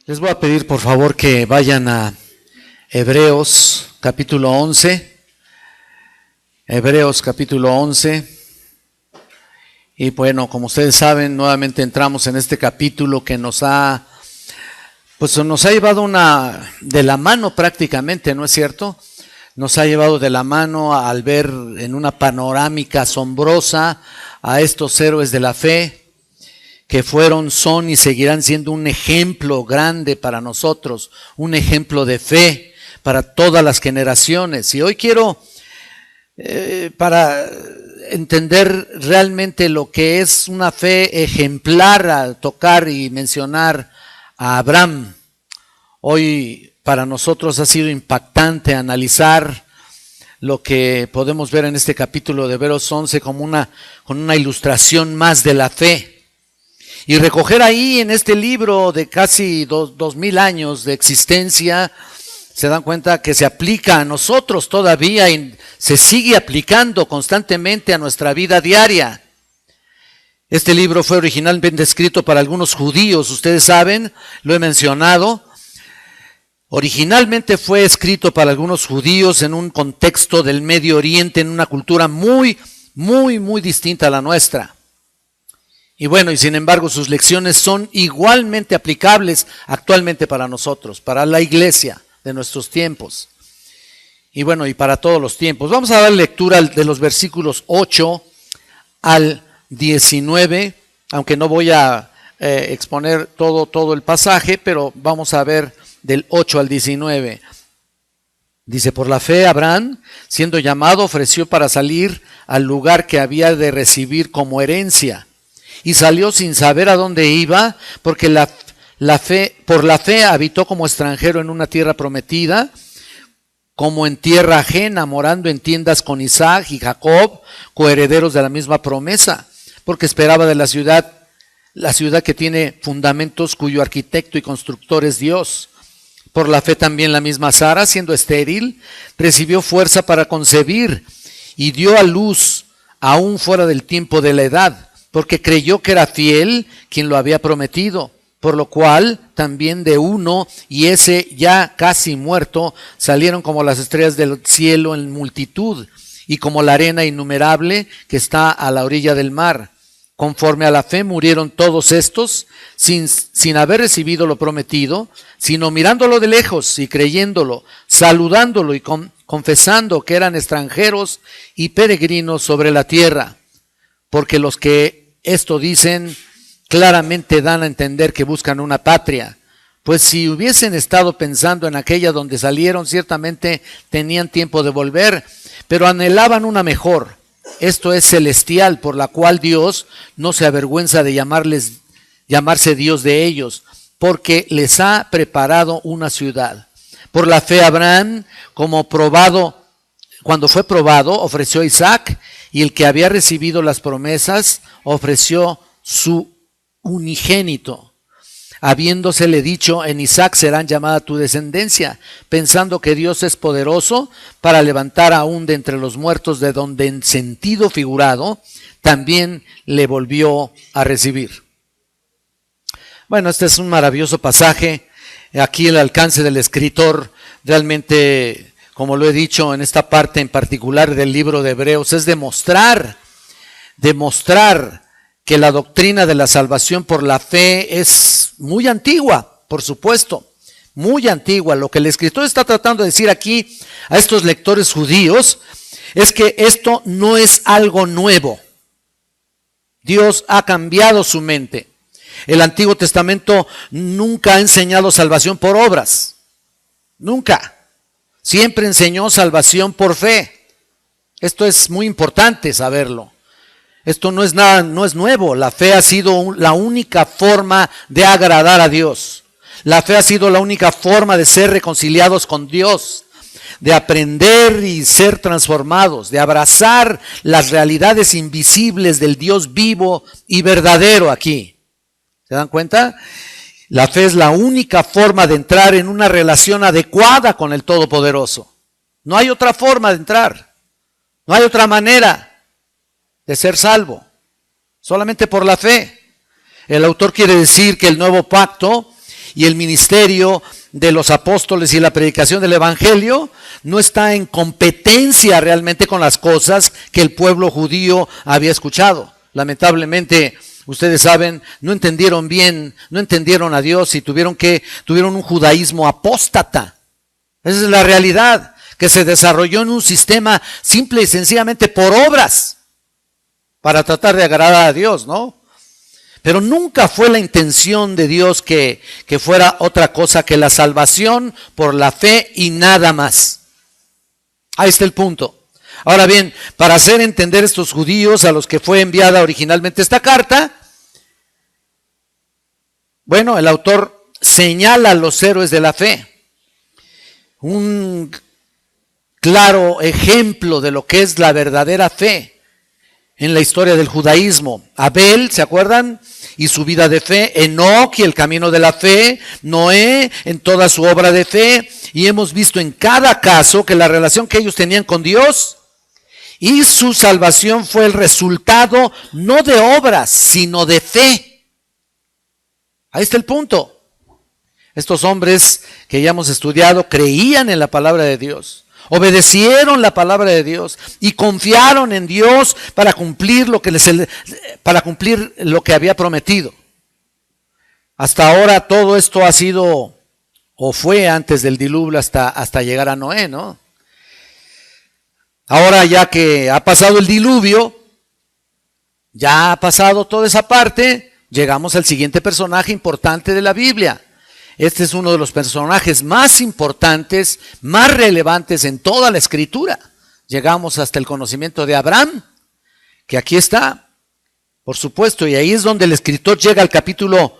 Les voy a pedir por favor que vayan a Hebreos capítulo 11. Hebreos capítulo 11. Y bueno, como ustedes saben, nuevamente entramos en este capítulo que nos ha llevado de la mano prácticamente, ¿no es cierto? Nos ha llevado de la mano al ver en una panorámica asombrosa a estos héroes de la fe que fueron, son y seguirán siendo un ejemplo grande para nosotros, un ejemplo de fe para todas las generaciones. Y hoy quiero, para entender realmente lo que es una fe ejemplar, a tocar y mencionar a Abraham. Hoy para nosotros ha sido impactante analizar lo que podemos ver en este capítulo de Hebreos 11 con una ilustración más de la fe. Y recoger ahí en este libro de casi 2000 años de existencia, se dan cuenta que se aplica a nosotros todavía y se sigue aplicando constantemente a nuestra vida diaria. Este libro fue originalmente escrito para algunos judíos, ustedes saben, lo he mencionado. Originalmente fue escrito para algunos judíos en un contexto del Medio Oriente, en una cultura muy distinta a la nuestra. Y bueno, y sin embargo sus lecciones son igualmente aplicables actualmente para nosotros, para la iglesia de nuestros tiempos. Y bueno, y para todos los tiempos. Vamos a dar lectura de los versículos 8 al 19, aunque no voy a exponer todo el pasaje, pero vamos a ver del 8 al 19. Dice, por la fe Abraham, siendo llamado, ofreció para salir al lugar que había de recibir como herencia. Y salió sin saber a dónde iba, porque por la fe habitó como extranjero en una tierra prometida, como en tierra ajena, morando en tiendas con Isaac y Jacob, coherederos de la misma promesa, porque esperaba de la ciudad que tiene fundamentos, cuyo arquitecto y constructor es Dios. Por la fe también la misma Sara, siendo estéril, recibió fuerza para concebir y dio a luz aún fuera del tiempo de la edad, porque creyó que era fiel quien lo había prometido, por lo cual también de uno, y ese ya casi muerto, salieron como las estrellas del cielo en multitud, y como la arena innumerable que está a la orilla del mar. Conforme a la fe murieron todos estos, sin haber recibido lo prometido, sino mirándolo de lejos y creyéndolo, saludándolo y confesando que eran extranjeros y peregrinos sobre la tierra. Porque los que esto dicen claramente dan a entender que buscan una patria, pues si hubiesen estado pensando en aquella donde salieron, ciertamente tenían tiempo de volver, pero anhelaban una mejor, esto es celestial, por la cual Dios no se avergüenza de llamarse Dios de ellos, porque les ha preparado una ciudad. Por la fe Abraham, cuando fue probado, ofreció a Isaac, y el que había recibido las promesas ofreció su unigénito, habiéndosele dicho, en Isaac serán llamada tu descendencia, pensando que Dios es poderoso para levantar aún de entre los muertos, de donde en sentido figurado también le volvió a recibir. Bueno, este es un maravilloso pasaje. Aquí el alcance del escritor realmente, como lo he dicho en esta parte en particular del libro de Hebreos, es demostrar que la doctrina de la salvación por la fe es muy antigua, por supuesto, muy antigua. Lo que el escritor está tratando de decir aquí a estos lectores judíos es que esto no es algo nuevo. Dios ha cambiado su mente. El Antiguo Testamento nunca ha enseñado salvación por obras, nunca. Siempre enseñó salvación por fe. Esto es muy importante saberlo. Esto no es nuevo. La fe ha sido la única forma de agradar a Dios. La fe ha sido la única forma de ser reconciliados con Dios, de aprender y ser transformados, de abrazar las realidades invisibles del Dios vivo y verdadero aquí. ¿Se dan cuenta? La fe es la única forma de entrar en una relación adecuada con el Todopoderoso. No hay otra forma de entrar. No hay otra manera de ser salvo. Solamente por la fe. El autor quiere decir que el nuevo pacto y el ministerio de los apóstoles y la predicación del evangelio no está en competencia realmente con las cosas que el pueblo judío había escuchado. Lamentablemente, ustedes saben, no entendieron bien, no entendieron a Dios y tuvieron un judaísmo apóstata. Esa es la realidad, que se desarrolló en un sistema simple y sencillamente por obras para tratar de agradar a Dios, ¿no? Pero nunca fue la intención de Dios que fuera otra cosa que la salvación por la fe y nada más. Ahí está el punto. Ahora bien, para hacer entender a estos judíos a los que fue enviada originalmente esta carta, bueno, el autor señala a los héroes de la fe. Un claro ejemplo de lo que es la verdadera fe en la historia del judaísmo. Abel, ¿se acuerdan? Y su vida de fe, Enoc y el camino de la fe, Noé en toda su obra de fe, y hemos visto en cada caso que la relación que ellos tenían con Dios y su salvación fue el resultado no de obras, sino de fe. Ahí está el punto. Estos hombres que ya hemos estudiado creían en la palabra de Dios, obedecieron la palabra de Dios y confiaron en Dios para cumplir lo que había prometido. Hasta ahora todo esto ha sido o fue antes del diluvio hasta llegar a Noé, ¿no? Ahora ya que ha pasado el diluvio, ya ha pasado toda esa parte, llegamos al siguiente personaje importante de la Biblia. Este es uno de los personajes más importantes, más relevantes en toda la Escritura. Llegamos hasta el conocimiento de Abraham, que aquí está, por supuesto, y ahí es donde el escritor llega al capítulo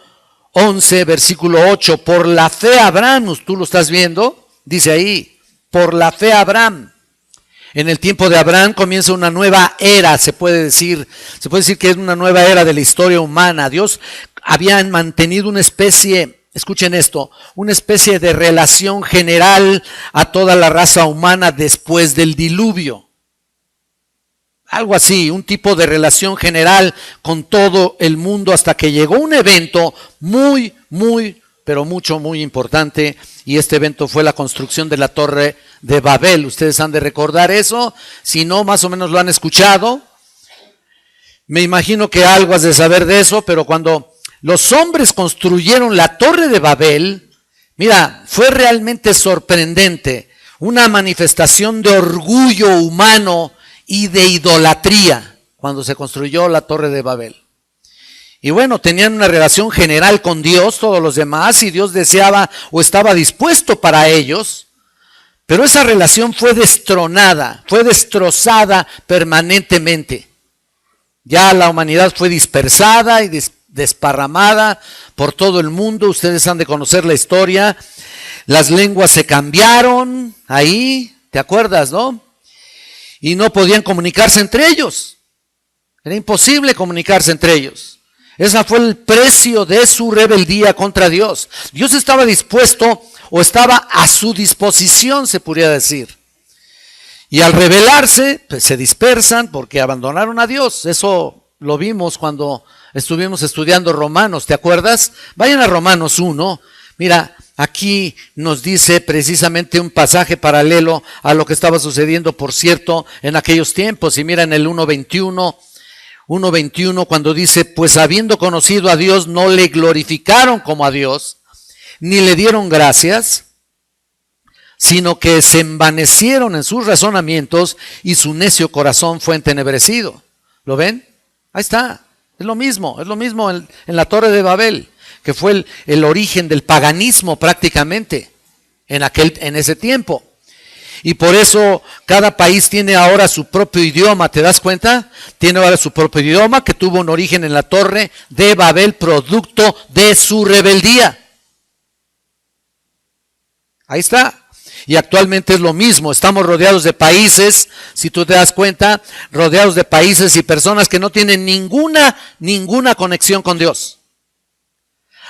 11, versículo 8. Por la fe Abraham, tú lo estás viendo, dice ahí, por la fe Abraham. En el tiempo de Abraham comienza una nueva era, se puede decir que es una nueva era de la historia humana. Dios había mantenido una especie, escuchen esto, una especie de relación general a toda la raza humana después del diluvio. Algo así, un tipo de relación general con todo el mundo hasta que llegó un evento muy importante, y este evento fue la construcción de la Torre de Babel. Ustedes han de recordar eso, si no, más o menos lo han escuchado. Me imagino que algo has de saber de eso, pero cuando los hombres construyeron la Torre de Babel, mira, fue realmente sorprendente, una manifestación de orgullo humano y de idolatría cuando se construyó la Torre de Babel. Y bueno, tenían una relación general con Dios, todos los demás, y Dios deseaba o estaba dispuesto para ellos, pero esa relación fue destronada, fue destrozada permanentemente. Ya la humanidad fue dispersada y desparramada por todo el mundo. Ustedes han de conocer la historia. Las lenguas se cambiaron ahí, ¿te acuerdas, no? Y no podían comunicarse entre ellos. Era imposible comunicarse entre ellos. Ese fue el precio de su rebeldía contra Dios. Dios estaba dispuesto o estaba a su disposición, se podría decir. Y al rebelarse, pues se dispersan porque abandonaron a Dios. Eso lo vimos cuando estuvimos estudiando Romanos, ¿te acuerdas? Vayan a Romanos 1. Mira, aquí nos dice precisamente un pasaje paralelo a lo que estaba sucediendo, por cierto, en aquellos tiempos. Y mira en el 1:21, cuando dice, pues habiendo conocido a Dios, no le glorificaron como a Dios, ni le dieron gracias, sino que se envanecieron en sus razonamientos y su necio corazón fue entenebrecido. ¿Lo ven? Ahí está. Es lo mismo en la Torre de Babel, que fue el origen del paganismo prácticamente en ese tiempo. Y por eso cada país tiene ahora su propio idioma, ¿te das cuenta? Tiene ahora su propio idioma que tuvo un origen en la Torre de Babel, producto de su rebeldía. Ahí está. Y actualmente es lo mismo, estamos rodeados de países, si tú te das cuenta, rodeados de países y personas que no tienen ninguna conexión con Dios.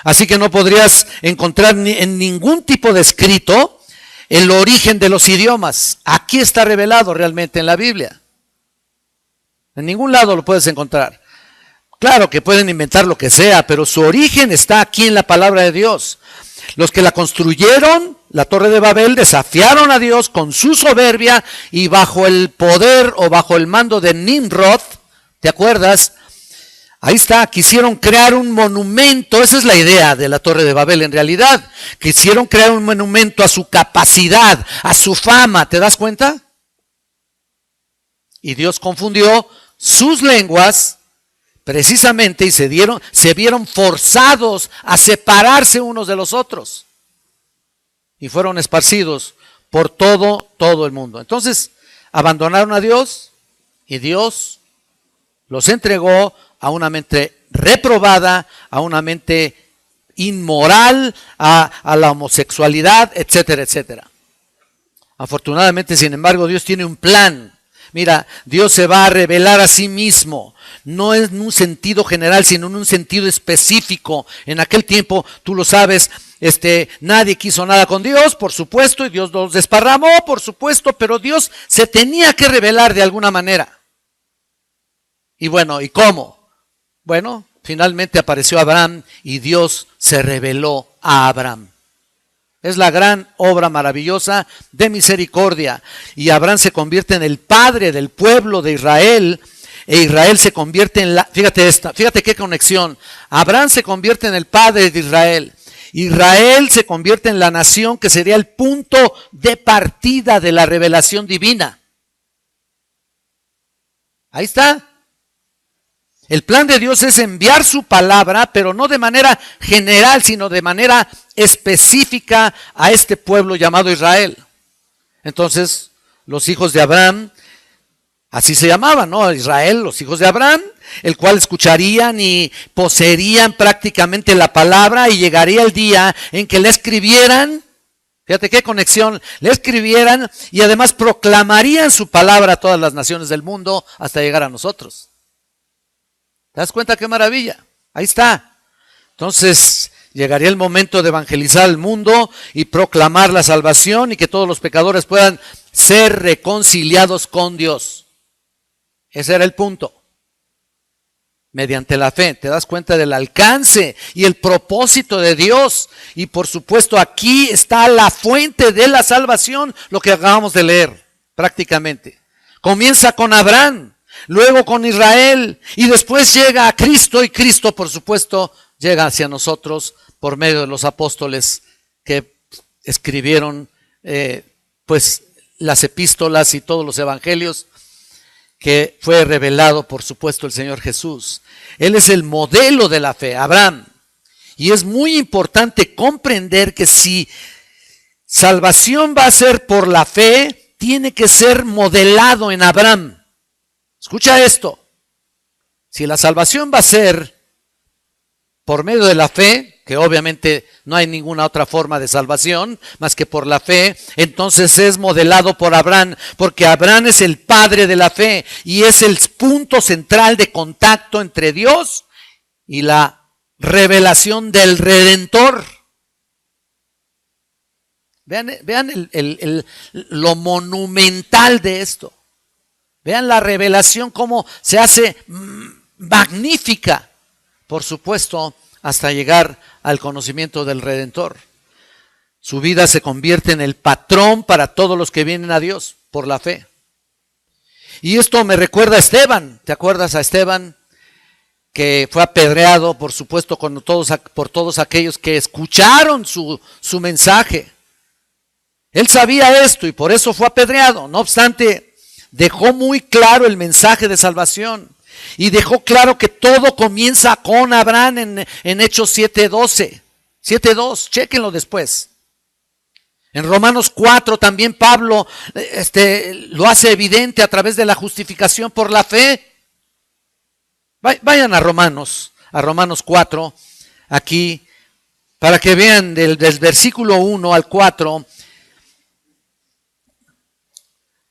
Así que no podrías encontrar en ningún tipo de escrito el origen de los idiomas. Aquí está revelado realmente en la Biblia. En ningún lado lo puedes encontrar. Claro que pueden inventar lo que sea, pero su origen está aquí en la palabra de Dios. Los que la construyeron, la Torre de Babel, desafiaron a Dios con su soberbia y bajo el poder o bajo el mando de Nimrod, ¿te acuerdas? Ahí está, quisieron crear un monumento, esa es la idea de la Torre de Babel en realidad. Quisieron crear un monumento a su capacidad, a su fama, ¿te das cuenta? Y Dios confundió sus lenguas precisamente y se vieron forzados a separarse unos de los otros. Y fueron esparcidos por todo el mundo. Entonces, abandonaron a Dios y Dios los entregó a una mente reprobada, a una mente inmoral, a la homosexualidad, etcétera, etcétera. Afortunadamente, sin embargo, Dios tiene un plan. Mira, Dios se va a revelar a sí mismo, no en un sentido general, sino en un sentido específico. En aquel tiempo, tú lo sabes, nadie quiso nada con Dios, por supuesto, y Dios los desparramó, por supuesto, pero Dios se tenía que revelar de alguna manera. Y bueno, ¿y cómo? Bueno, finalmente apareció Abraham y Dios se reveló a Abraham. Es la gran obra maravillosa de misericordia. Y Abraham se convierte en el padre del pueblo de Israel. E Israel se convierte en fíjate qué conexión. Abraham se convierte en el padre de Israel. Israel se convierte en la nación que sería el punto de partida de la revelación divina. Ahí está. El plan de Dios es enviar su palabra, pero no de manera general, sino de manera específica a este pueblo llamado Israel. Entonces, los hijos de Abraham, así se llamaban, ¿no? Israel, los hijos de Abraham, el cual escucharían y poseerían prácticamente la palabra y llegaría el día en que le escribieran, fíjate qué conexión, le escribieran y además proclamarían su palabra a todas las naciones del mundo hasta llegar a nosotros. ¿Te das cuenta qué maravilla? Ahí está. Entonces llegaría el momento de evangelizar al mundo y proclamar la salvación y que todos los pecadores puedan ser reconciliados con Dios. Ese era el punto. Mediante la fe, te das cuenta del alcance y el propósito de Dios. Y por supuesto aquí está la fuente de la salvación, lo que acabamos de leer prácticamente. Comienza con Abraham. Luego con Israel y después llega a Cristo y Cristo por supuesto llega hacia nosotros por medio de los apóstoles que escribieron pues las epístolas y todos los evangelios que fue revelado por supuesto el Señor Jesús. Él es el modelo de la fe, Abraham. Y es muy importante comprender que si salvación va a ser por la fe, tiene que ser modelado en Abraham. Escucha esto, si la salvación va a ser por medio de la fe, que obviamente no hay ninguna otra forma de salvación más que por la fe, entonces es modelado por Abraham, porque Abraham es el padre de la fe y es el punto central de contacto entre Dios y la revelación del Redentor. Vean lo monumental de esto. Vean la revelación cómo se hace magnífica, por supuesto, hasta llegar al conocimiento del Redentor. Su vida se convierte en el patrón para todos los que vienen a Dios por la fe. Y esto me recuerda a Esteban. ¿Te acuerdas a Esteban? Que fue apedreado, por supuesto, por todos aquellos que escucharon su mensaje. Él sabía esto y por eso fue apedreado. No obstante, dejó muy claro el mensaje de salvación y dejó claro que todo comienza con Abraham en Hechos 7:12. 7:2, chéquenlo después. En Romanos 4 también Pablo lo hace evidente a través de la justificación por la fe. Vayan a Romanos 4, aquí, para que vean del versículo 1 al 4,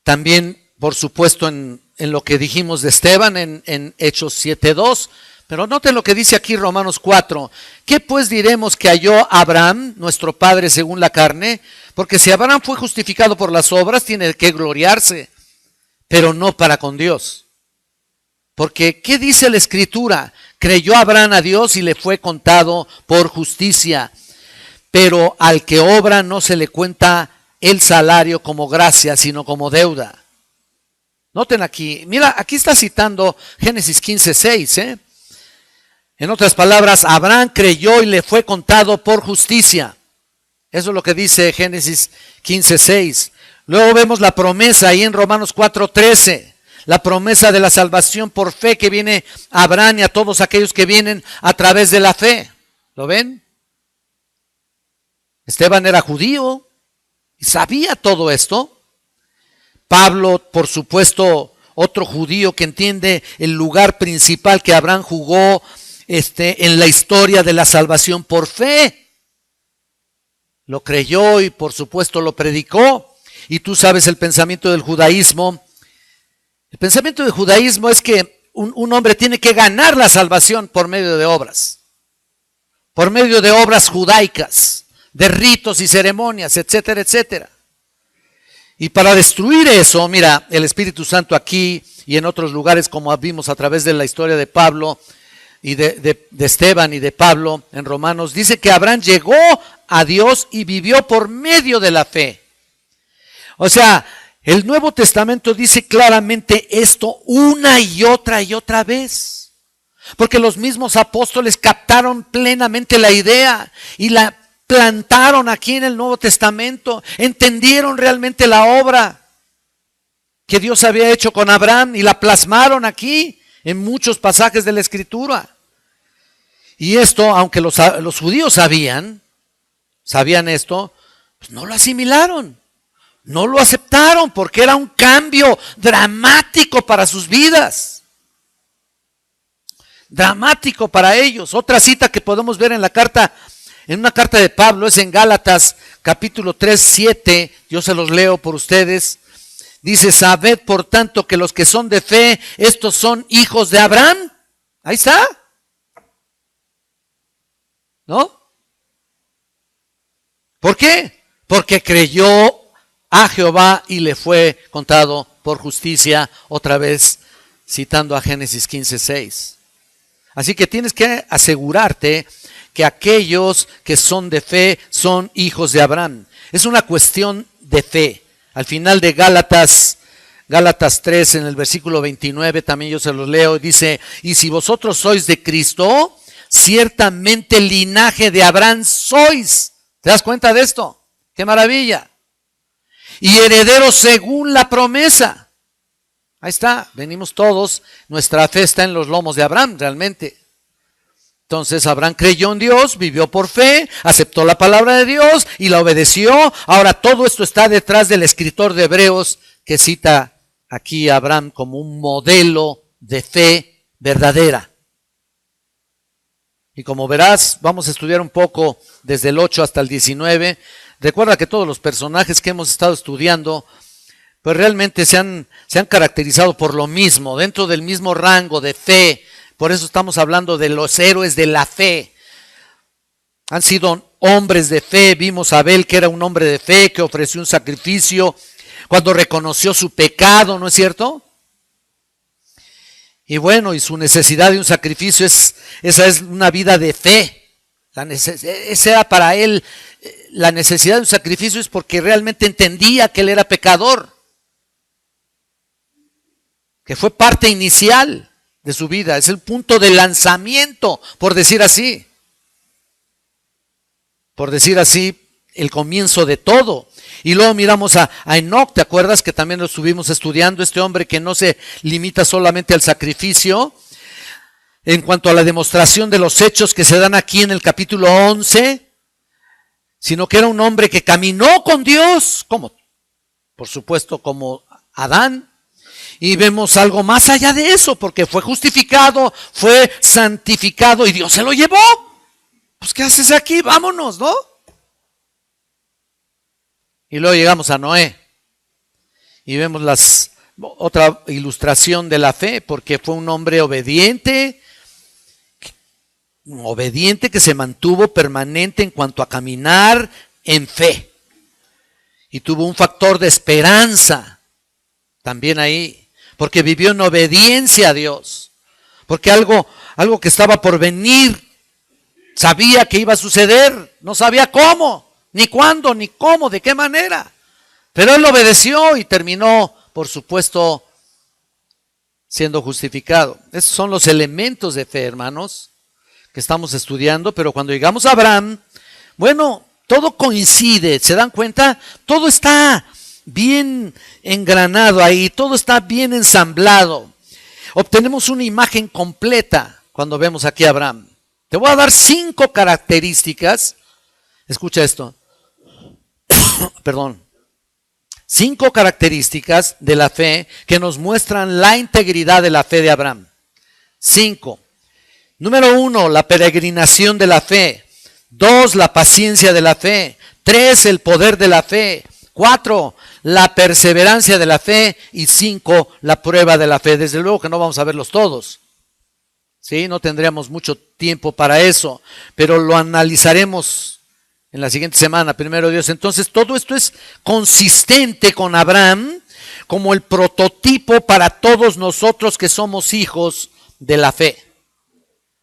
también por supuesto en lo que dijimos de Esteban en Hechos 7:2, pero noten lo que dice aquí Romanos 4. ¿Qué pues diremos que halló Abraham, nuestro padre según la carne? Porque si Abraham fue justificado por las obras, tiene que gloriarse, pero no para con Dios. Porque, ¿qué dice la Escritura? Creyó Abraham a Dios y le fue contado por justicia. pero al que obra no se le cuenta el salario como gracia, sino como deuda. Noten aquí, mira, aquí está citando Génesis 15:6, En otras palabras, Abraham creyó y le fue contado por justicia. Eso es lo que dice Génesis 15:6. Luego vemos la promesa ahí en Romanos 4:13. La promesa de la salvación por fe que viene a Abraham y a todos aquellos que vienen a través de la fe. ¿Lo ven? Esteban era judío y sabía todo esto. Pablo, por supuesto, otro judío que entiende el lugar principal que Abraham jugó en la historia de la salvación por fe. Lo creyó y por supuesto lo predicó. Y tú sabes el pensamiento del judaísmo. El pensamiento del judaísmo es que un hombre tiene que ganar la salvación por medio de obras. Por medio de obras judaicas, de ritos y ceremonias, etcétera, etcétera. Y para destruir eso, mira, el Espíritu Santo aquí y en otros lugares, como vimos a través de la historia de Pablo y de Esteban y de Pablo en Romanos, dice que Abraham llegó a Dios y vivió por medio de la fe. O sea, el Nuevo Testamento dice claramente esto una y otra vez. Porque los mismos apóstoles captaron plenamente la idea y la plantaron aquí en el Nuevo Testamento, entendieron realmente la obra que Dios había hecho con Abraham y la plasmaron aquí en muchos pasajes de la Escritura. Y esto, aunque los judíos sabían esto, pues no lo asimilaron, no lo aceptaron porque era un cambio dramático para sus vidas. Dramático para ellos. Otra cita que podemos ver en una carta de Pablo es en Gálatas capítulo 3:7. Yo se los leo por ustedes. Dice: sabed por tanto que los que son de fe, estos son hijos de Abraham. Ahí está. ¿No? ¿Por qué? Porque creyó a Jehová y le fue contado por justicia, otra vez citando a Génesis 15:6. Así que tienes que asegurarte que aquellos que son de fe son hijos de Abraham. Es una cuestión de fe. Al final de Gálatas 3, en el versículo 29, también yo se los leo, dice: y si vosotros sois de Cristo, ciertamente linaje de Abraham sois. ¿Te das cuenta de esto? ¡Qué maravilla! Y herederos según la promesa. Ahí está, venimos todos, nuestra fe está en los lomos de Abraham realmente. Entonces Abraham creyó en Dios, vivió por fe, aceptó la palabra de Dios y la obedeció. Ahora todo esto está detrás del escritor de Hebreos que cita aquí a Abraham como un modelo de fe verdadera. Y como verás, vamos a estudiar un poco desde el 8 hasta el 19. Recuerda que todos los personajes que hemos estado estudiando, pues realmente se han caracterizado por lo mismo, dentro del mismo rango de fe. Por eso estamos hablando de los héroes de la fe. Han sido hombres de fe. Vimos a Abel, que era un hombre de fe, que ofreció un sacrificio cuando reconoció su pecado, ¿no es cierto? Y bueno, y su necesidad de un sacrificio, esa es una vida de fe. Esa era para él, la necesidad de un sacrificio es porque realmente entendía que él era pecador, que fue parte inicial de su vida, es el punto de lanzamiento, por decir así, el comienzo de todo. Y luego miramos a Enoc, ¿te acuerdas que también lo estuvimos estudiando? Este hombre que no se limita solamente al sacrificio, en cuanto a la demostración de los hechos que se dan aquí en el capítulo 11, sino que era un hombre que caminó con Dios, como, por supuesto, como Adán. Y vemos algo más allá de eso, porque fue justificado, fue santificado y Dios se lo llevó. Pues, ¿qué haces aquí? Vámonos, ¿no? Y luego llegamos a Noé y vemos otra ilustración de la fe, porque fue un hombre obediente que se mantuvo permanente en cuanto a caminar en fe. Y tuvo un factor de esperanza también ahí, porque vivió en obediencia a Dios, porque algo que estaba por venir Sabía que iba a suceder, no sabía cómo, ni cuándo, ni cómo, de qué manera. Pero él obedeció y terminó, por supuesto, siendo justificado. Esos son los elementos de fe, hermanos, que estamos estudiando. Pero cuando llegamos a Abraham, bueno, todo coincide, ¿se dan cuenta? Todo está bien engranado ahí, todo está bien ensamblado. Obtenemos una imagen completa cuando vemos aquí a Abraham. Te voy a dar 5 características. Escucha esto. Perdón. 5 características de la fe que nos muestran la integridad de la fe de Abraham. 5. Número 1, la peregrinación de la fe. 2, la paciencia de la fe. 3, el poder de la fe. 4, la perseverancia de la fe. Y 5, la prueba de la fe. Desde luego que no vamos a verlos todos. ¿Sí? No tendríamos mucho tiempo para eso, pero lo analizaremos en la siguiente semana, primero Dios. Entonces, todo esto es consistente con Abraham como el prototipo para todos nosotros que somos hijos de la fe.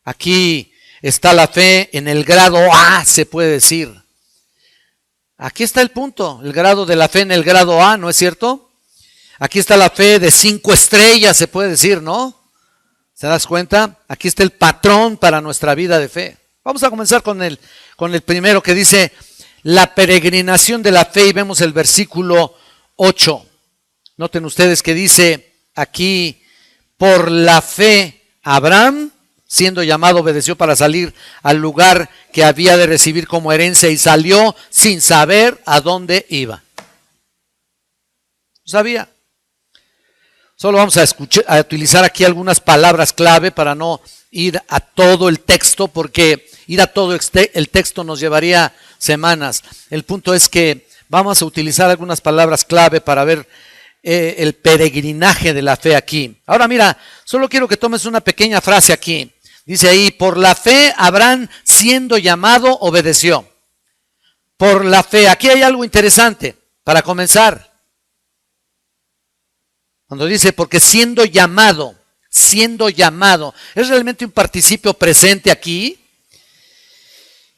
Aquí está la fe en el grado A, se puede decir. Aquí está el punto, el grado de la fe en el grado A, ¿no es cierto? Aquí está la fe de 5 estrellas, se puede decir, ¿no? ¿Se das cuenta? Aquí está el patrón para nuestra vida de fe. Vamos a comenzar con el primero que dice la peregrinación de la fe y vemos el versículo 8. Noten ustedes que dice aquí, por la fe Abraham, siendo llamado, obedeció para salir al lugar que había de recibir como herencia y salió sin saber a dónde iba. No sabía. Solo vamos a utilizar aquí algunas palabras clave para no ir a todo el texto, porque ir a todo el texto nos llevaría semanas. El punto es que vamos a utilizar algunas palabras clave para ver el peregrinaje de la fe aquí. Ahora mira, solo quiero que tomes una pequeña frase aquí. Dice ahí, por la fe Abraham siendo llamado obedeció. Por la fe, aquí hay algo interesante para comenzar. Cuando dice, porque siendo llamado, es realmente un participio presente aquí,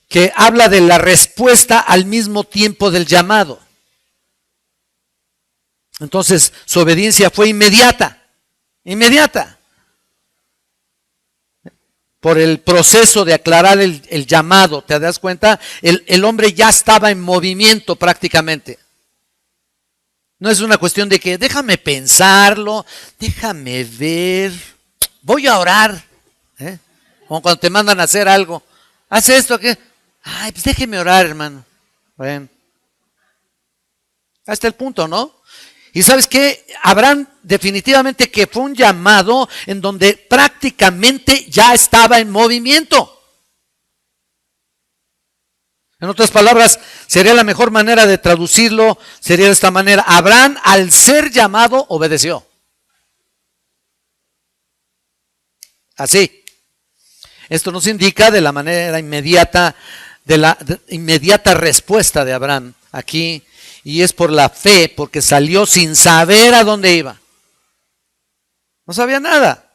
que habla de la respuesta al mismo tiempo del llamado. Entonces, su obediencia fue inmediata. Por el proceso de aclarar el llamado, ¿te das cuenta? El hombre ya estaba en movimiento prácticamente. No es una cuestión de que déjame pensarlo, déjame ver, voy a orar. Como cuando te mandan a hacer algo. Haz esto, ¿qué? Ay, pues déjeme orar, hermano. Bueno. Hasta el punto, ¿no? Y ¿sabes qué? Abraham definitivamente que fue un llamado en donde prácticamente ya estaba en movimiento. En otras palabras, sería la mejor manera de traducirlo, sería de esta manera. Abraham, al ser llamado, obedeció. Así. Esto nos indica de la manera inmediata, de la inmediata respuesta de Abraham aquí, y es por la fe, porque salió sin saber a dónde iba. No sabía nada.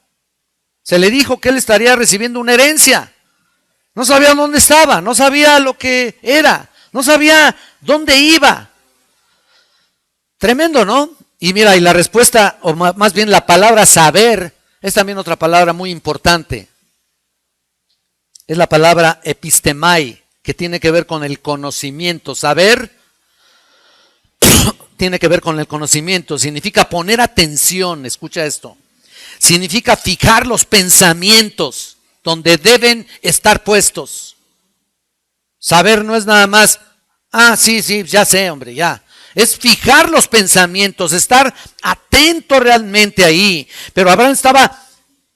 Se le dijo que él estaría recibiendo una herencia. No sabía dónde estaba, no sabía lo que era, no sabía dónde iba. Tremendo, ¿no? Y mira, y la respuesta, o más bien la palabra saber, es también otra palabra muy importante. Es la palabra epistemai, que tiene que ver con el conocimiento. Saber tiene que ver con el conocimiento, significa poner atención, escucha esto. Significa fijar los pensamientos donde deben estar puestos. Saber no es nada más, sí, ya sé, hombre, ya. Es fijar los pensamientos, estar atento realmente ahí. Pero Abraham estaba,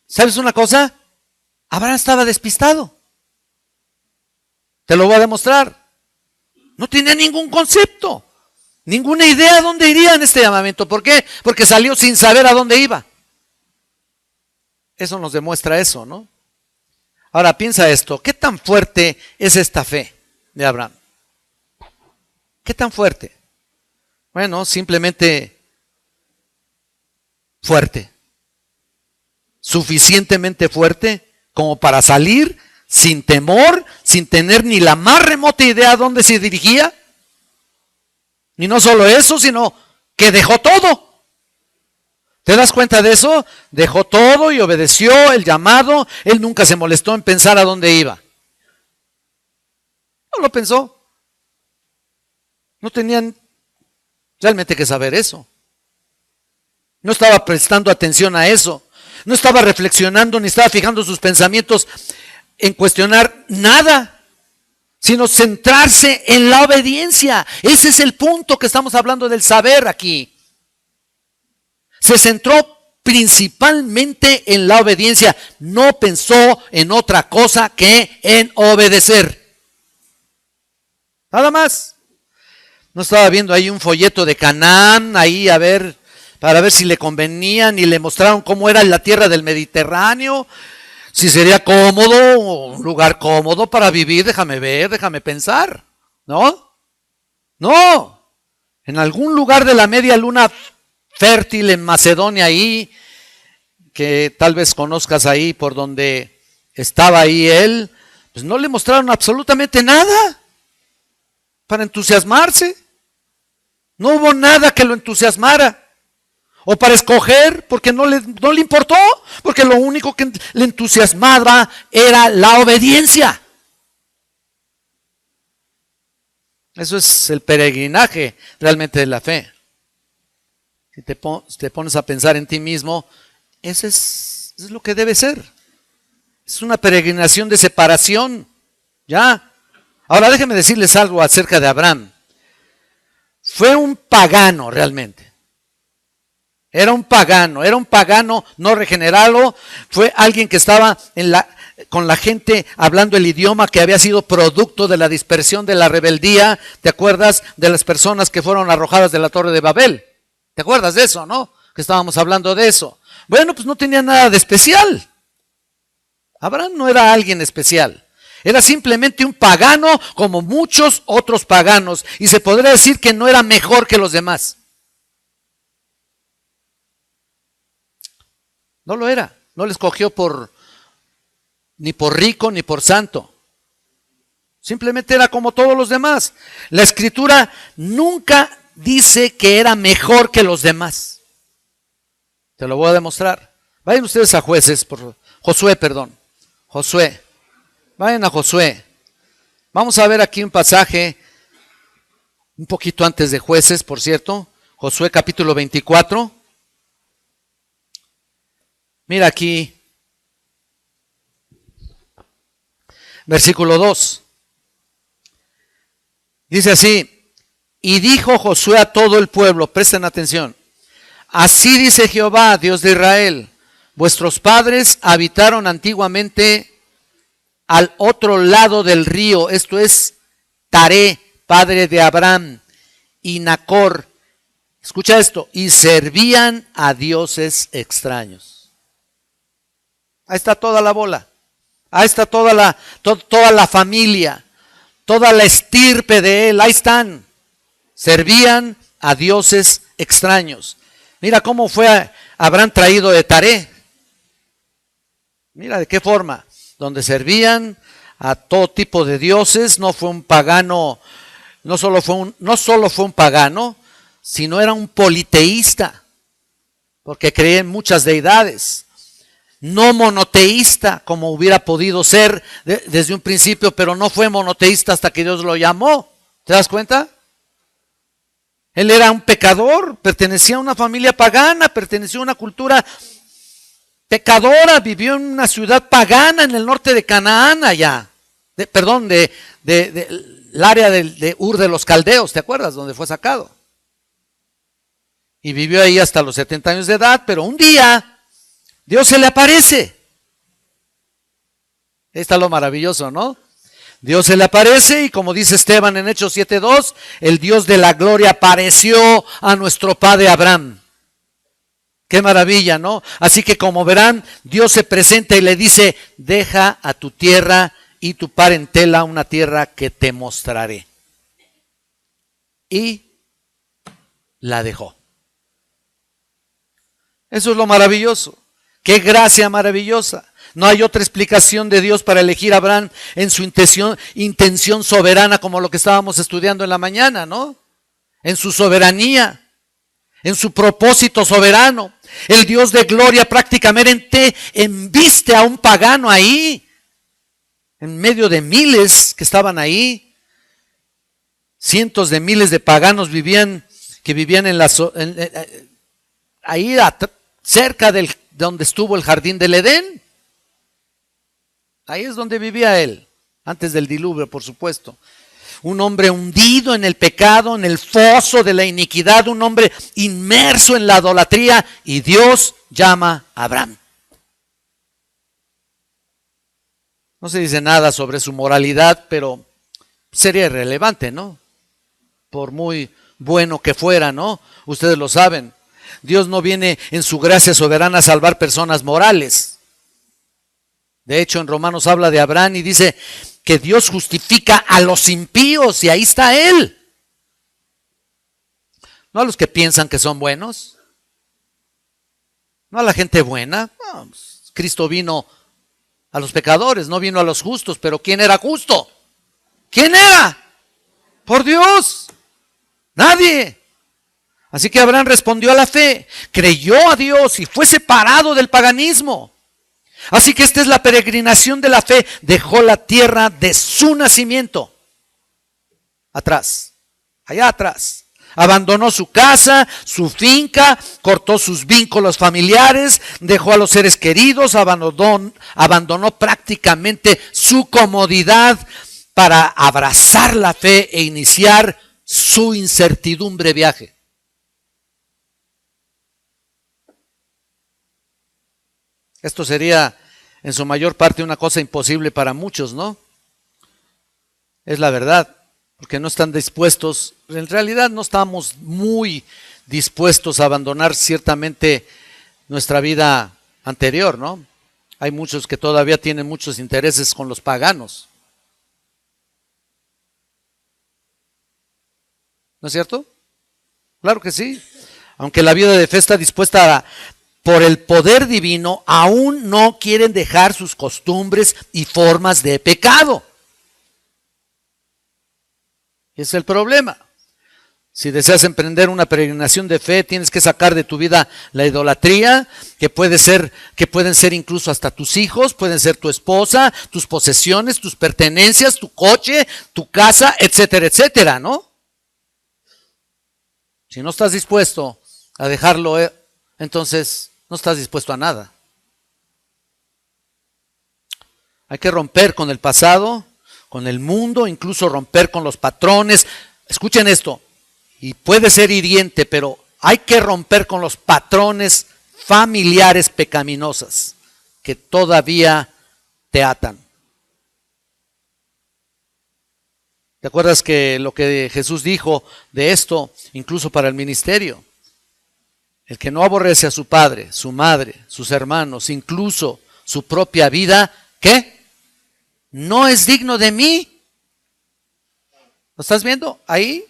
¿sabes una cosa? Abraham estaba despistado. Te lo voy a demostrar. No tenía ningún concepto, ninguna idea de dónde iría en este llamamiento. ¿Por qué? Porque salió sin saber a dónde iba. Eso nos demuestra eso, ¿no? Ahora piensa esto, ¿qué tan fuerte es esta fe de Abraham? ¿Qué tan fuerte? Bueno, simplemente fuerte. Suficientemente fuerte como para salir sin temor, sin tener ni la más remota idea a dónde se dirigía. Y no solo eso, sino que dejó todo. ¿Te das cuenta de eso? Dejó todo y obedeció el llamado. Él nunca se molestó en pensar a dónde iba. No lo pensó. No tenían realmente que saber eso. No estaba prestando atención a eso. No estaba reflexionando ni estaba fijando sus pensamientos en cuestionar nada, sino centrarse en la obediencia. Ese es el punto que estamos hablando del saber aquí. Se centró principalmente en la obediencia. No pensó en otra cosa que en obedecer. Nada más. No estaba viendo ahí un folleto de Canaán, ahí a ver, para ver si le convenían y le mostraron cómo era la tierra del Mediterráneo, si sería cómodo, un lugar cómodo para vivir, déjame ver, déjame pensar. ¿No? No. En algún lugar de la media luna fértil en Macedonia ahí, que tal vez conozcas ahí por donde estaba ahí él, pues no le mostraron absolutamente nada para entusiasmarse. No hubo nada que lo entusiasmara. O para escoger, porque no le importó, porque lo único que le entusiasmaba era la obediencia. Eso es el peregrinaje realmente de la fe. Si te pones a pensar en ti mismo, eso es lo que debe ser. Es una peregrinación de separación. Ya. Ahora déjenme decirles algo acerca de Abraham. Fue un pagano realmente. Era un pagano no regenerado, fue alguien que estaba con la gente hablando el idioma que había sido producto de la dispersión de la rebeldía. ¿Te acuerdas de las personas que fueron arrojadas de la Torre de Babel? ¿Te acuerdas de eso, no? Que estábamos hablando de eso. Bueno, pues no tenía nada de especial. Abraham no era alguien especial. Era simplemente un pagano como muchos otros paganos. Y se podría decir que no era mejor que los demás. No lo era. No le escogió ni por rico ni por santo. Simplemente era como todos los demás. La Escritura nunca dice que era mejor que los demás. Te lo voy a demostrar. Vayan ustedes a Josué. Vayan a Josué. Vamos a ver aquí un pasaje un poquito antes de Jueces, por cierto. Josué capítulo 24. Mira aquí, versículo 2. Dice así: y dijo Josué a todo el pueblo, presten atención, así dice Jehová, Dios de Israel, vuestros padres habitaron antiguamente al otro lado del río, esto es Taré, padre de Abraham, y Nacor, escucha esto, y servían a dioses extraños. Ahí está toda la bola, ahí está toda la familia, toda la estirpe de él, ahí están. Servían a dioses extraños. Mira cómo fue Abraham traído de Taré. Mira de qué forma, donde servían a todo tipo de dioses. No fue un pagano, no solo fue un pagano, sino era un politeísta, porque creía en muchas deidades. No monoteísta, como hubiera podido ser desde un principio, pero no fue monoteísta hasta que Dios lo llamó. ¿Te das cuenta? Él era un pecador, pertenecía a una familia pagana, pertenecía a una cultura pecadora, vivió en una ciudad pagana en el norte de Canaán, allá. Del área de Ur de los Caldeos, ¿te acuerdas? Donde fue sacado. Y vivió ahí hasta los 70 años de edad, pero un día Dios se le aparece. Está lo maravilloso, ¿no? Dios se le aparece y como dice Esteban en Hechos 7:2, el Dios de la gloria apareció a nuestro padre Abraham. Qué maravilla, ¿no? Así que como verán, Dios se presenta y le dice, deja a tu tierra y tu parentela una tierra que te mostraré. Y la dejó. Eso es lo maravilloso. Qué gracia maravillosa. No hay otra explicación de Dios para elegir a Abraham en su intención soberana, como lo que estábamos estudiando en la mañana, ¿no? En su soberanía, en su propósito soberano. El Dios de gloria prácticamente embiste a un pagano ahí, en medio de miles que estaban ahí. Cientos de miles de paganos que vivían ahí cerca de donde estuvo el jardín del Edén. Ahí es donde vivía él, antes del diluvio, por supuesto. Un hombre hundido en el pecado, en el foso de la iniquidad, un hombre inmerso en la idolatría, y Dios llama a Abraham. No se dice nada sobre su moralidad, pero sería irrelevante, ¿no? Por muy bueno que fuera, ¿no? Ustedes lo saben. Dios no viene en su gracia soberana a salvar personas morales. De hecho, en Romanos habla de Abraham y dice que Dios justifica a los impíos, y ahí está él. No a los que piensan que son buenos, no a la gente buena. No, Cristo vino a los pecadores, no vino a los justos. Pero ¿quién era justo? ¿Quién era? Por Dios, nadie. Así que Abraham respondió a la fe, creyó a Dios y fue separado del paganismo. Así que esta es la peregrinación de la fe. Dejó la tierra de su nacimiento atrás, allá atrás. Abandonó su casa, su finca, cortó sus vínculos familiares, dejó a los seres queridos, abandonó prácticamente su comodidad para abrazar la fe e iniciar su incertidumbre viaje. Esto sería en su mayor parte una cosa imposible para muchos, ¿no? Es la verdad, porque no están dispuestos, en realidad no estamos muy dispuestos a abandonar ciertamente nuestra vida anterior, ¿no? Hay muchos que todavía tienen muchos intereses con los paganos. ¿No es cierto? Claro que sí. Aunque la vida de fe está dispuesta por el poder divino, aún no quieren dejar sus costumbres y formas de pecado. Ese es el problema. Si deseas emprender una peregrinación de fe, tienes que sacar de tu vida la idolatría, que pueden ser incluso hasta tus hijos, pueden ser tu esposa, tus posesiones, tus pertenencias, tu coche, tu casa, etcétera, etcétera, ¿no? Si no estás dispuesto a dejarlo, entonces no estás dispuesto a nada. Hay que romper con el pasado, con el mundo, incluso romper con los patrones. Escuchen esto, y puede ser hiriente, pero hay que romper con los patrones familiares pecaminosos que todavía te atan. ¿Te acuerdas que lo que Jesús dijo de esto, incluso para el ministerio? El que no aborrece a su padre, su madre, sus hermanos, incluso su propia vida, ¿qué? No es digno de mí. ¿Lo estás viendo ahí?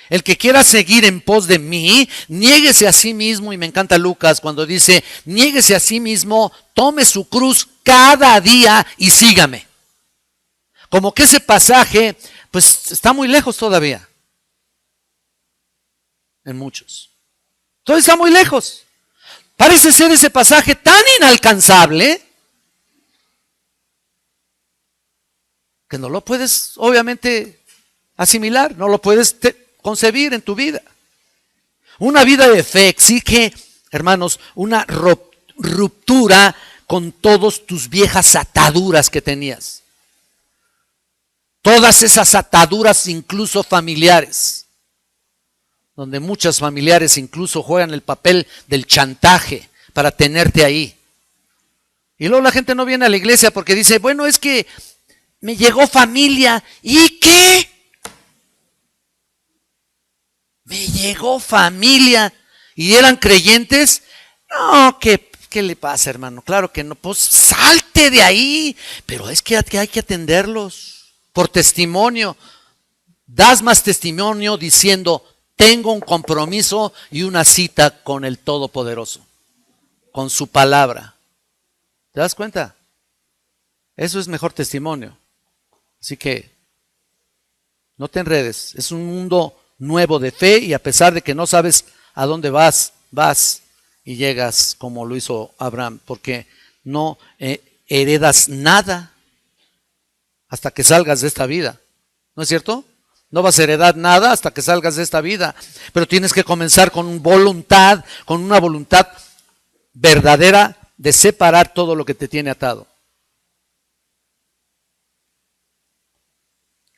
El que quiera seguir en pos de mí, niéguese a sí mismo. Y me encanta Lucas cuando dice, niéguese a sí mismo, tome su cruz cada día y sígame. Como que ese pasaje, pues está muy lejos todavía. En muchos. Todo está muy lejos. Parece ser ese pasaje tan inalcanzable que no lo puedes, obviamente, asimilar, no lo puedes concebir en tu vida. Una vida de fe exige, hermanos, una ruptura con todas tus viejas ataduras que tenías. Todas esas ataduras, incluso familiares, donde muchas familiares incluso juegan el papel del chantaje para tenerte ahí. Y luego la gente no viene a la iglesia porque dice, bueno, es que me llegó familia. ¿Y qué? Me llegó familia. ¿Y eran creyentes? No, ¿qué le pasa, hermano? Claro que no, pues salte de ahí. Pero es que hay que atenderlos por testimonio. Das más testimonio diciendo, tengo un compromiso y una cita con el Todopoderoso, con su palabra. ¿Te das cuenta? Eso es mejor testimonio. Así que no te enredes. Es un mundo nuevo de fe y a pesar de que no sabes a dónde vas, vas y llegas como lo hizo Abraham, porque no heredas nada hasta que salgas de esta vida. ¿No es cierto? No vas a heredar nada hasta que salgas de esta vida, pero tienes que comenzar con voluntad, con una voluntad verdadera de separar todo lo que te tiene atado.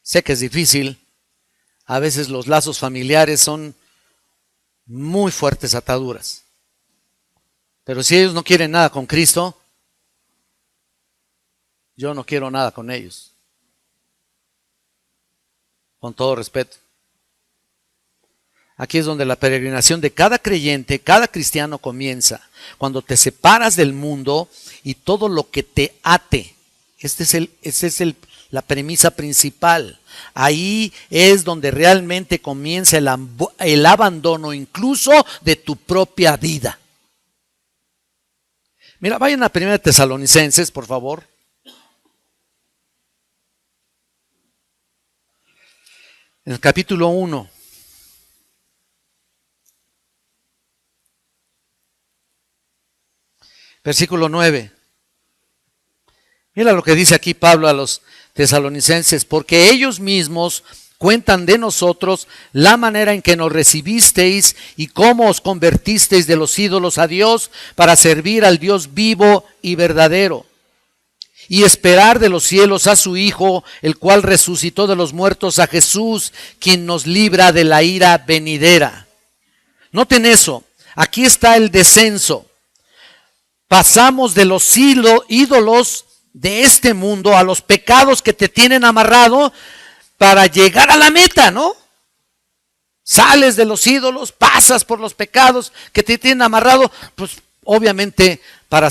Sé que es difícil, a veces los lazos familiares son muy fuertes ataduras, pero si ellos no quieren nada con Cristo, yo no quiero nada con ellos, con todo respeto. Aquí es donde la peregrinación de cada creyente, cada cristiano comienza, cuando te separas del mundo y todo lo que te ate. La premisa principal. Ahí es donde realmente comienza el abandono incluso de tu propia vida. Mira, vayan a 1 Tesalonicenses, por favor. En el capítulo 1. Versículo 9. Mira lo que dice aquí Pablo a los tesalonicenses, porque ellos mismos cuentan de nosotros la manera en que nos recibisteis y cómo os convertisteis de los ídolos a Dios para servir al Dios vivo y verdadero y esperar de los cielos a su Hijo, el cual resucitó de los muertos, a Jesús, quien nos libra de la ira venidera. Noten eso, aquí está el descenso. Pasamos de los ídolos de este mundo a los pecados que te tienen amarrado para llegar a la meta, ¿no? Sales de los ídolos, pasas por los pecados que te tienen amarrado, pues obviamente para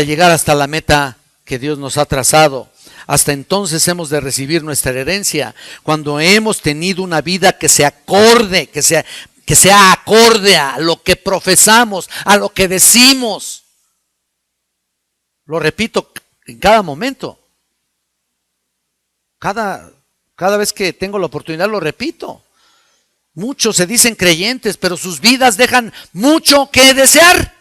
llegar hasta la meta que Dios nos ha trazado. Hasta entonces hemos de recibir nuestra herencia, cuando hemos tenido una vida que sea acorde a lo que profesamos, a lo que decimos. Lo repito en cada momento. Cada vez que tengo la oportunidad lo repito. Muchos se dicen creyentes, pero sus vidas dejan mucho que desear.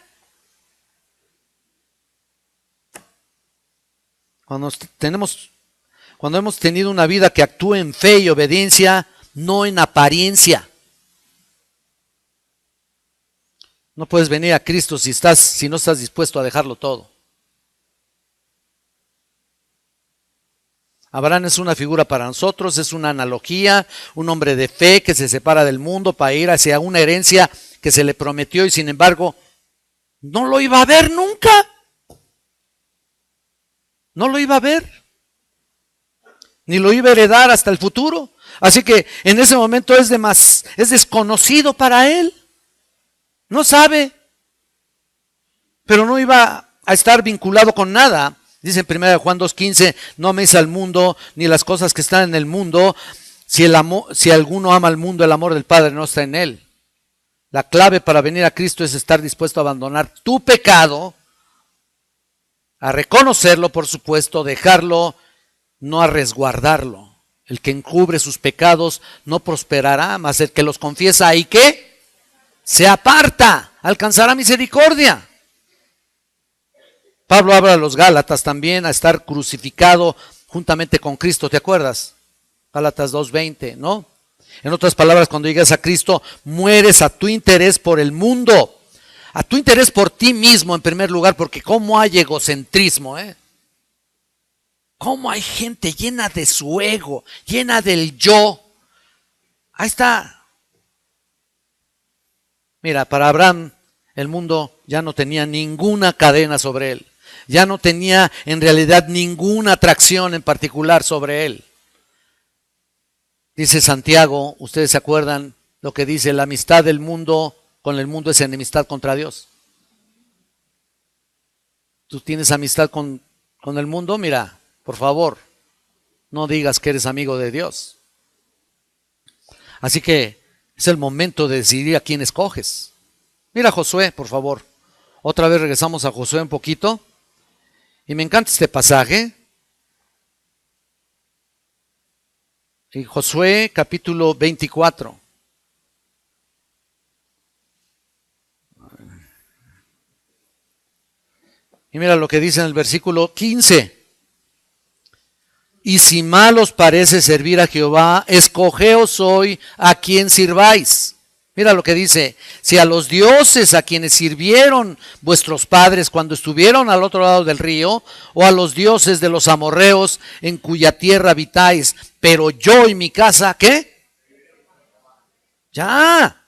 Cuando hemos tenido una vida que actúe en fe y obediencia, no en apariencia. No puedes venir a Cristo si no estás dispuesto a dejarlo todo. Abraham es una figura para nosotros, es una analogía, un hombre de fe que se separa del mundo para ir hacia una herencia que se le prometió y sin embargo no lo iba a ver nunca. No lo iba a ver, ni lo iba a heredar hasta el futuro. Así que en ese momento es desconocido para él. No sabe, pero no iba a estar vinculado con nada. Dice en 1 Juan 2:15, no améis al mundo ni las cosas que están en el mundo. Si alguno ama al mundo, el amor del Padre no está en él. La clave para venir a Cristo es estar dispuesto a abandonar tu pecado, a reconocerlo, por supuesto, dejarlo, no a resguardarlo. El que encubre sus pecados no prosperará, mas el que los confiesa y que se aparta, alcanzará misericordia. Pablo habla a los Gálatas también a estar crucificado juntamente con Cristo, ¿te acuerdas? Gálatas 2:20, ¿no? En otras palabras, cuando llegas a Cristo, mueres a tu interés por el mundo, a tu interés por ti mismo en primer lugar, porque cómo hay egocentrismo, cómo hay gente llena de su ego, llena del yo. Ahí está. Mira, para Abraham el mundo ya no tenía ninguna cadena sobre él. Ya no tenía en realidad ninguna atracción en particular sobre él. Dice Santiago, ustedes se acuerdan lo que dice, la amistad del mundo con el mundo es enemistad contra Dios. ¿Tú tienes amistad con el mundo? Mira, por favor, no digas que eres amigo de Dios. Así que es el momento de decidir a quién escoges. Mira Josué, por favor. Otra vez regresamos a Josué un poquito. Y me encanta este pasaje. En Josué capítulo 24. Y mira lo que dice en el versículo 15. Y si mal os parece servir a Jehová, escogeos hoy a quien sirváis. Mira lo que dice, si a los dioses a quienes sirvieron vuestros padres cuando estuvieron al otro lado del río, o a los dioses de los amorreos en cuya tierra habitáis, pero yo y mi casa, ¿qué? Ya,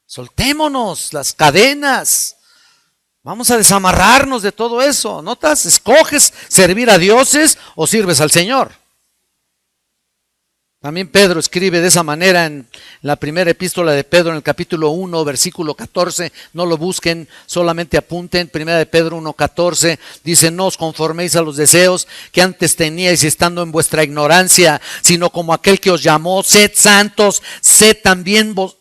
soltémonos las cadenas. Vamos a desamarrarnos de todo eso. ¿Notas? ¿Escoges servir a dioses o sirves al Señor? También Pedro escribe de esa manera en la primera epístola de Pedro, en el capítulo 1, versículo 14. No lo busquen, solamente apunten. Primera de Pedro 1, 14. Dice, no os conforméis a los deseos que antes teníais estando en vuestra ignorancia, sino como aquel que os llamó, sed santos, sed también vos.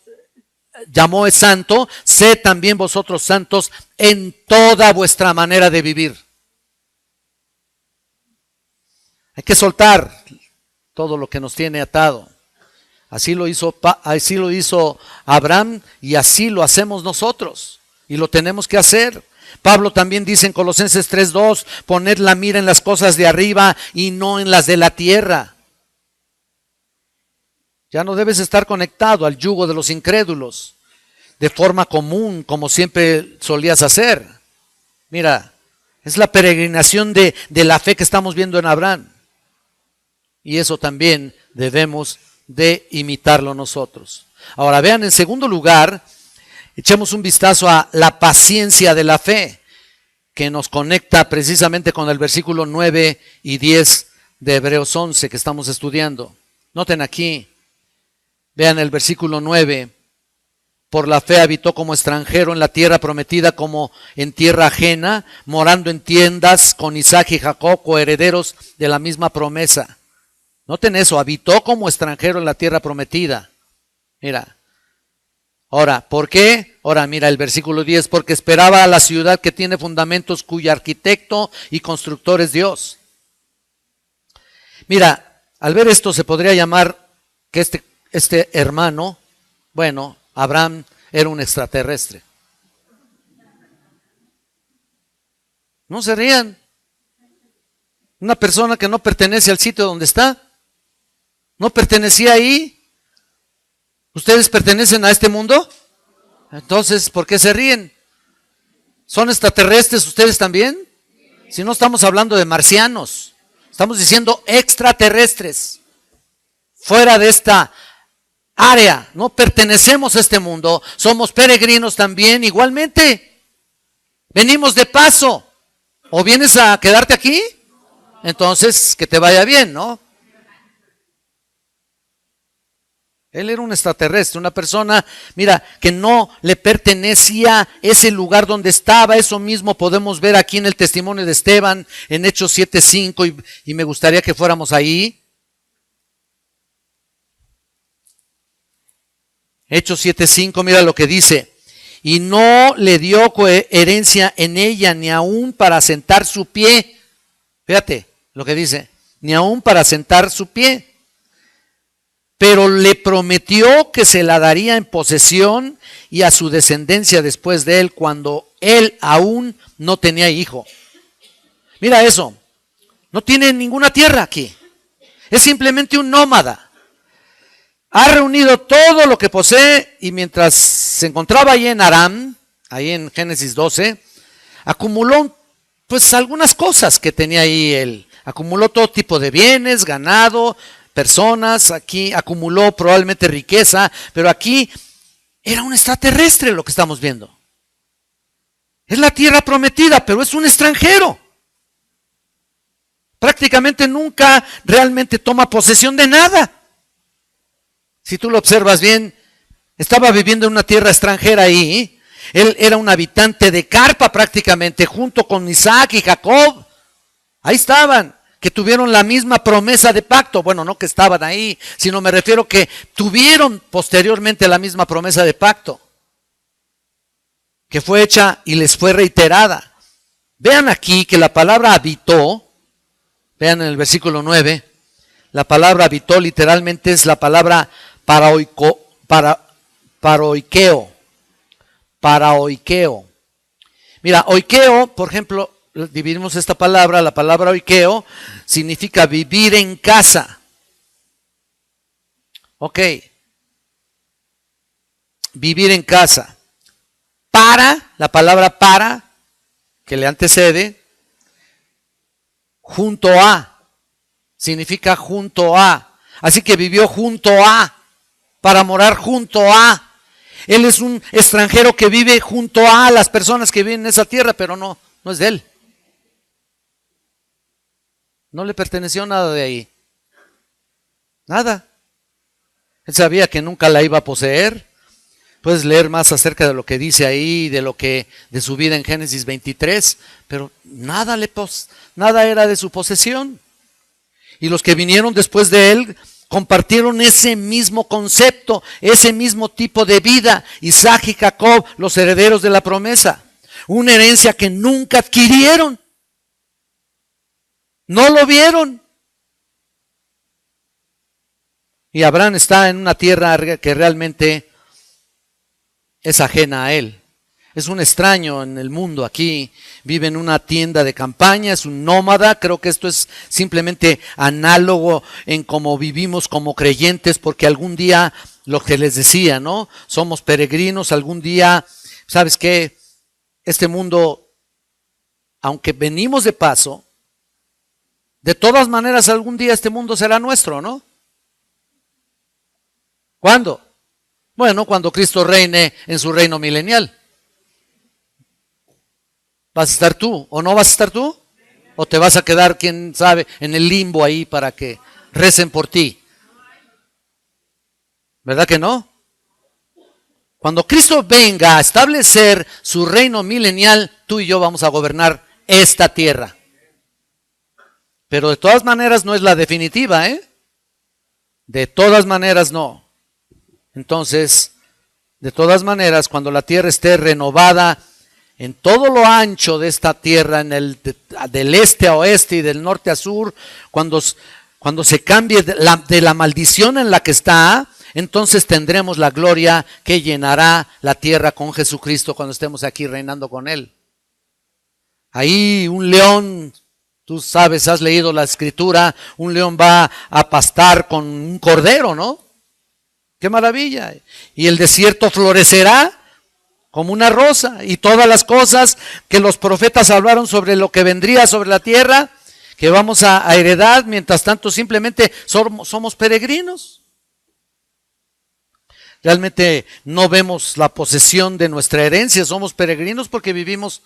Llamó es santo, sed también vosotros santos en toda vuestra manera de vivir. Hay que soltar todo lo que nos tiene atado. Así lo hizo Abraham y así lo hacemos nosotros. Y lo tenemos que hacer. Pablo también dice en Colosenses 3:2, poned la mira en las cosas de arriba y no en las de la tierra. Ya no debes estar conectado al yugo de los incrédulos de forma común, como siempre solías hacer. Mira, es la peregrinación de la fe que estamos viendo en Abraham. Y eso también debemos de imitarlo nosotros. Ahora vean, en segundo lugar, echemos un vistazo a la paciencia de la fe, que nos conecta precisamente con el versículo 9 y 10 de Hebreos 11 que estamos estudiando. Noten aquí. Vean el versículo 9, por la fe habitó como extranjero en la tierra prometida como en tierra ajena, morando en tiendas con Isaac y Jacob, coherederos de la misma promesa. Noten eso, habitó como extranjero en la tierra prometida. Mira, ahora, ¿por qué? Ahora mira el versículo 10, porque esperaba a la ciudad que tiene fundamentos, cuyo arquitecto y constructor es Dios. Mira, al ver esto se podría llamar que este hermano, bueno, Abraham era un extraterrestre. No se rían. Una persona que no pertenece al sitio donde está. No pertenecía ahí. ¿Ustedes pertenecen a este mundo? Entonces, ¿por qué se ríen? ¿Son extraterrestres ustedes también? Si no estamos hablando de marcianos, estamos diciendo extraterrestres. Fuera de esta área, no pertenecemos a este mundo, somos peregrinos también igualmente. Venimos de paso. ¿O vienes a quedarte aquí? Entonces, que te vaya bien, ¿no? Él era un extraterrestre, una persona, mira, que no le pertenecía ese lugar donde estaba. Eso mismo podemos ver aquí en el testimonio de Esteban, en Hechos 7:5, y me gustaría que fuéramos ahí. Hechos 7:5, mira lo que dice. Y no le dio coherencia en ella, ni aún para sentar su pie. Fíjate lo que dice, ni aún para sentar su pie. Pero le prometió que se la daría en posesión y a su descendencia después de él, cuando él aún no tenía hijo. Mira eso, no tiene ninguna tierra aquí. Es simplemente un nómada. Ha reunido todo lo que posee y mientras se encontraba ahí en Aram, ahí en Génesis 12, acumuló pues algunas cosas que tenía ahí él. Acumuló todo tipo de bienes, ganado, personas. Aquí acumuló probablemente riqueza, pero aquí era un extraterrestre lo que estamos viendo. Es la tierra prometida, pero es un extranjero. Prácticamente nunca realmente toma posesión de nada. Si tú lo observas bien, estaba viviendo en una tierra extranjera ahí. Él era un habitante de carpa prácticamente, junto con Isaac y Jacob. Ahí estaban, que tuvieron la misma promesa de pacto. Bueno, no que estaban ahí, sino me refiero que tuvieron posteriormente la misma promesa de pacto, que fue hecha y les fue reiterada. Vean aquí que la palabra habitó, vean en el versículo 9, la palabra habitó literalmente es la palabra paroikeo. Mira, oikeo, por ejemplo, dividimos esta palabra, la palabra oikeo significa vivir en casa. Ok. Vivir en casa. La palabra para, que le antecede, junto a, significa junto a. Así que vivió junto a, para morar junto a. Él es un extranjero que vive junto a las personas que viven en esa tierra, pero no es de él. No le perteneció nada de ahí. Nada. Él sabía que nunca la iba a poseer. Puedes leer más acerca de lo que dice ahí, de su vida en Génesis 23, pero nada era de su posesión. Y los que vinieron después de él compartieron ese mismo concepto, ese mismo tipo de vida. Isaac y Jacob, los herederos de la promesa. Una herencia que nunca adquirieron. No lo vieron. Y Abraham está en una tierra que realmente es ajena a él. Es un extraño en el mundo aquí. Vive en una tienda de campaña, es un nómada. Creo que esto es simplemente análogo en cómo vivimos como creyentes, porque algún día, lo que les decía, ¿no? Somos peregrinos, algún día, ¿sabes qué? Este mundo, aunque venimos de paso, de todas maneras algún día este mundo será nuestro, ¿no? ¿Cuándo? Bueno, cuando Cristo reine en su reino milenial. ¿Vas a estar tú o no vas a estar tú? ¿O te vas a quedar, quién sabe, en el limbo ahí para que recen por ti? ¿Verdad que no? Cuando Cristo venga a establecer su reino milenial, tú y yo vamos a gobernar esta tierra. Pero de todas maneras no es la definitiva, ¿eh? De todas maneras no. Entonces, de todas maneras, cuando la tierra esté renovada en todo lo ancho de esta tierra, del este a oeste y del norte a sur, cuando se cambie de la maldición en la que está, entonces tendremos la gloria que llenará la tierra con Jesucristo cuando estemos aquí reinando con Él. Ahí un león, tú sabes, has leído la escritura, un león va a pastar con un cordero, ¿no? ¡Qué maravilla! Y el desierto florecerá como una rosa, y todas las cosas que los profetas hablaron sobre lo que vendría sobre la tierra, que vamos a heredar, mientras tanto simplemente somos peregrinos. Realmente no vemos la posesión de nuestra herencia, somos peregrinos porque vivimos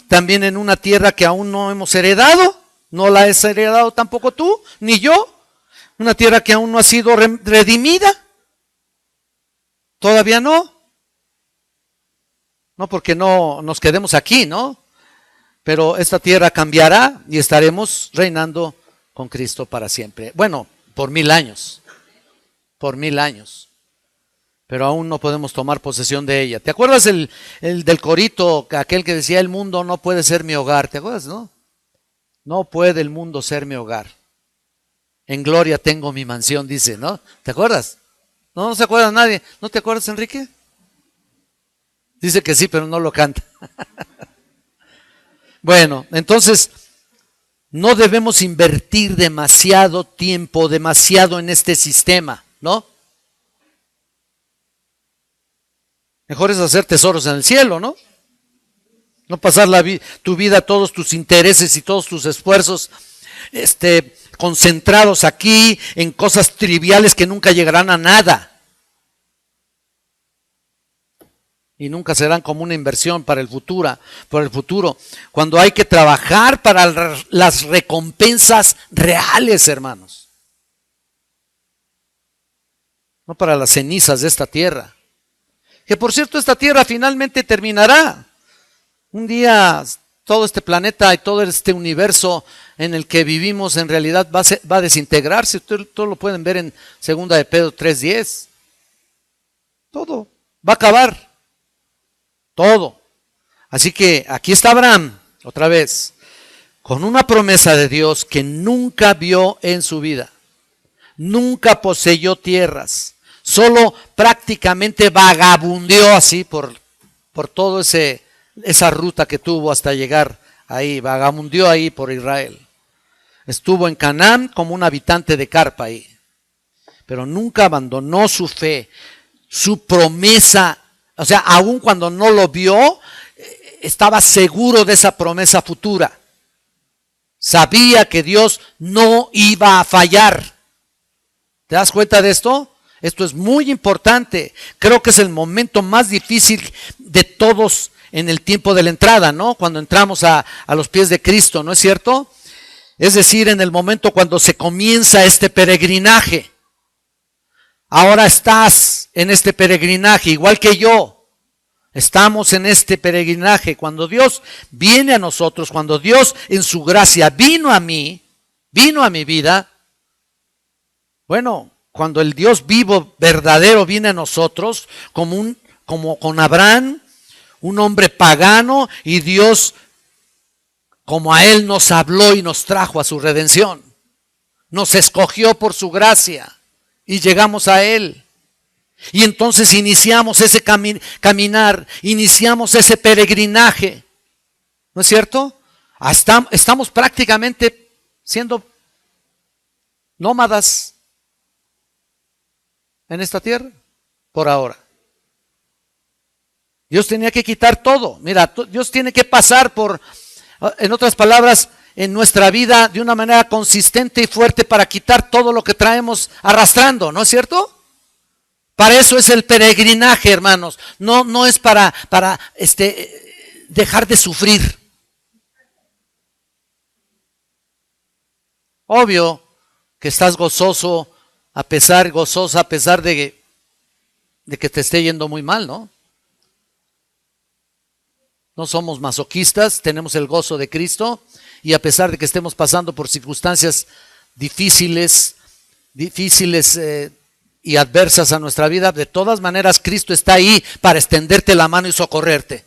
también en una tierra que aún no hemos heredado, no la has heredado tampoco tú, ni yo, una tierra que aún no ha sido redimida, todavía no. No porque no nos quedemos aquí, ¿no? Pero esta tierra cambiará y estaremos reinando con Cristo para siempre. Bueno, por 1000 años. Por 1000 años. Pero aún no podemos tomar posesión de ella. ¿Te acuerdas el del corito, aquel que decía, el mundo no puede ser mi hogar? ¿Te acuerdas, no? No puede el mundo ser mi hogar. En gloria tengo mi mansión, dice, ¿no? ¿Te acuerdas? No se acuerda nadie. ¿No te acuerdas, Enrique? Dice que sí, pero no lo canta. Bueno, entonces, no debemos invertir demasiado tiempo, demasiado en este sistema, ¿no? Mejor es hacer tesoros en el cielo, ¿no? No pasar tu vida, todos tus intereses y todos tus esfuerzos concentrados aquí en cosas triviales que nunca llegarán a nada. Y nunca serán como una inversión para el futuro, cuando hay que trabajar para las recompensas reales, hermanos. No para las cenizas de esta tierra. Que por cierto, esta tierra finalmente terminará. Un día todo este planeta y todo este universo en el que vivimos en realidad va a desintegrarse. Ustedes todo lo pueden ver en 2 de Pedro 3:10. Todo va a acabar. Todo. Así que aquí está Abraham. otra vez, con una promesa de Dios que nunca vio en su vida. Nunca poseyó tierras. Solo prácticamente vagabundeó así por todo esa ruta que tuvo hasta llegar ahí. Vagabundeó ahí por Israel. Estuvo en Canaán como un habitante de carpa ahí. Pero nunca abandonó su fe, su promesa. O sea, aun cuando no lo vio, estaba seguro de esa promesa futura. Sabía que Dios no iba a fallar. ¿Te das cuenta de esto? Esto es muy importante. Creo que es el momento más difícil de todos en el tiempo de la entrada, ¿no? Cuando entramos a los pies de Cristo, ¿no es cierto? Es decir, en el momento cuando se comienza este peregrinaje. Ahora estás en este peregrinaje, igual que yo. Estamos en este peregrinaje. Cuando Dios viene a nosotros, cuando Dios en su gracia vino a mí, vino a mi vida, bueno, cuando el Dios vivo, verdadero, viene a nosotros, como con Abraham, un hombre pagano, y Dios, como a él nos habló y nos trajo a su redención. Nos escogió por su gracia y llegamos a él. Y entonces iniciamos ese caminar, iniciamos ese peregrinaje. ¿No es cierto? Estamos prácticamente siendo nómadas en esta tierra, por ahora. Dios tenía que quitar todo. Mira, Dios tiene que pasar por, en otras palabras, en nuestra vida de una manera consistente y fuerte para quitar todo lo que traemos arrastrando, ¿no es cierto? Para eso es el peregrinaje, hermanos. No es para dejar de sufrir. Obvio que estás gozosa a pesar de que te esté yendo muy mal, ¿no? No somos masoquistas, tenemos el gozo de Cristo, y a pesar de que estemos pasando por circunstancias difíciles y adversas a nuestra vida, de todas maneras Cristo está ahí para extenderte la mano y socorrerte,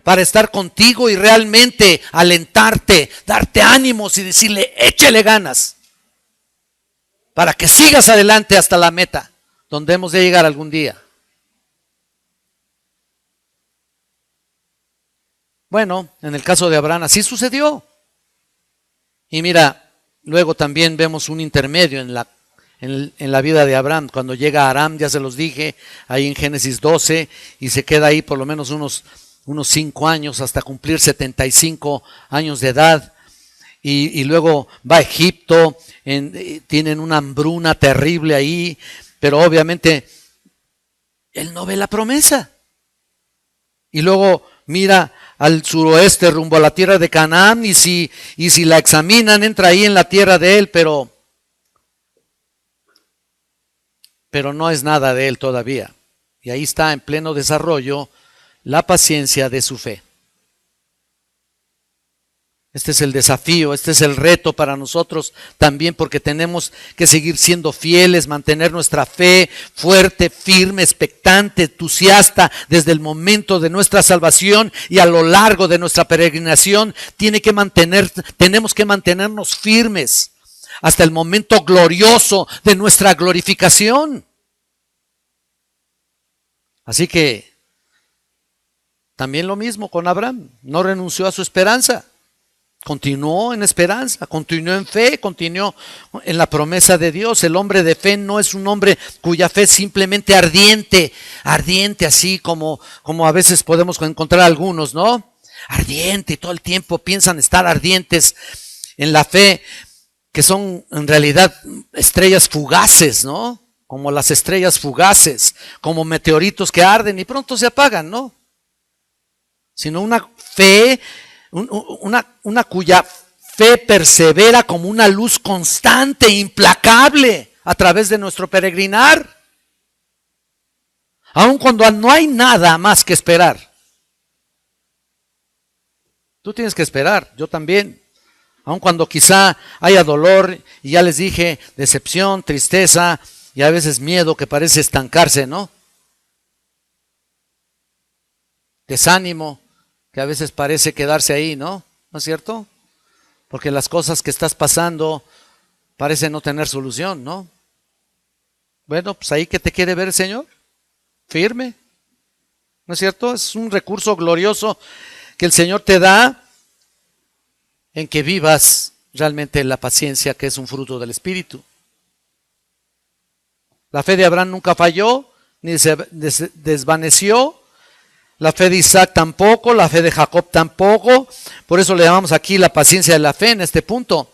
para estar contigo y realmente alentarte, darte ánimos y decirle, échele ganas, para que sigas adelante hasta la meta, donde hemos de llegar algún día. Bueno, en el caso de Abraham así sucedió. Y mira, luego también vemos un intermedio en la vida de Abraham. Cuando llega a Aram, ya se los dije, ahí en Génesis 12, y se queda ahí por lo menos unos 5 años hasta cumplir 75 años de edad. Y luego va a Egipto, tienen una hambruna terrible ahí, pero obviamente él no ve la promesa. Y luego mira al suroeste rumbo a la tierra de Canaán, y si la examinan, entra ahí en la tierra de él, pero no es nada de él todavía. Y ahí está en pleno desarrollo la paciencia de su fe. Este es el desafío, este es el reto para nosotros también, porque tenemos que seguir siendo fieles, mantener nuestra fe fuerte, firme, expectante, entusiasta desde el momento de nuestra salvación y a lo largo de nuestra peregrinación. Tenemos que mantenernos firmes hasta el momento glorioso de nuestra glorificación. Así que también lo mismo con Abraham, no renunció a su esperanza. Continuó en esperanza, continuó en fe, continuó en la promesa de Dios. El hombre de fe no es un hombre cuya fe es simplemente ardiente, así como a veces podemos encontrar algunos, ¿no? Ardiente, y todo el tiempo piensan estar ardientes en la fe, que son en realidad estrellas fugaces, ¿no? Como las estrellas fugaces, como meteoritos que arden y pronto se apagan, ¿no? Sino una fe, una cuya fe persevera como una luz constante, implacable, a través de nuestro peregrinar. Aun cuando no hay nada más que esperar. Tú tienes que esperar, yo también. Aun cuando quizá haya dolor, y ya les dije, decepción, tristeza, y a veces miedo que parece estancarse, ¿no? Desánimo. que a veces parece quedarse ahí, ¿no? ¿No es cierto? Porque las cosas que estás pasando parecen no tener solución, ¿no? Bueno, pues ahí que te quiere ver el Señor, firme, ¿no es cierto? Es un recurso glorioso que el Señor te da en que vivas realmente la paciencia, que es un fruto del Espíritu. La fe de Abraham nunca falló, ni se desvaneció. La fe de Isaac tampoco, la fe de Jacob tampoco. Por eso le llamamos aquí la paciencia de la fe en este punto.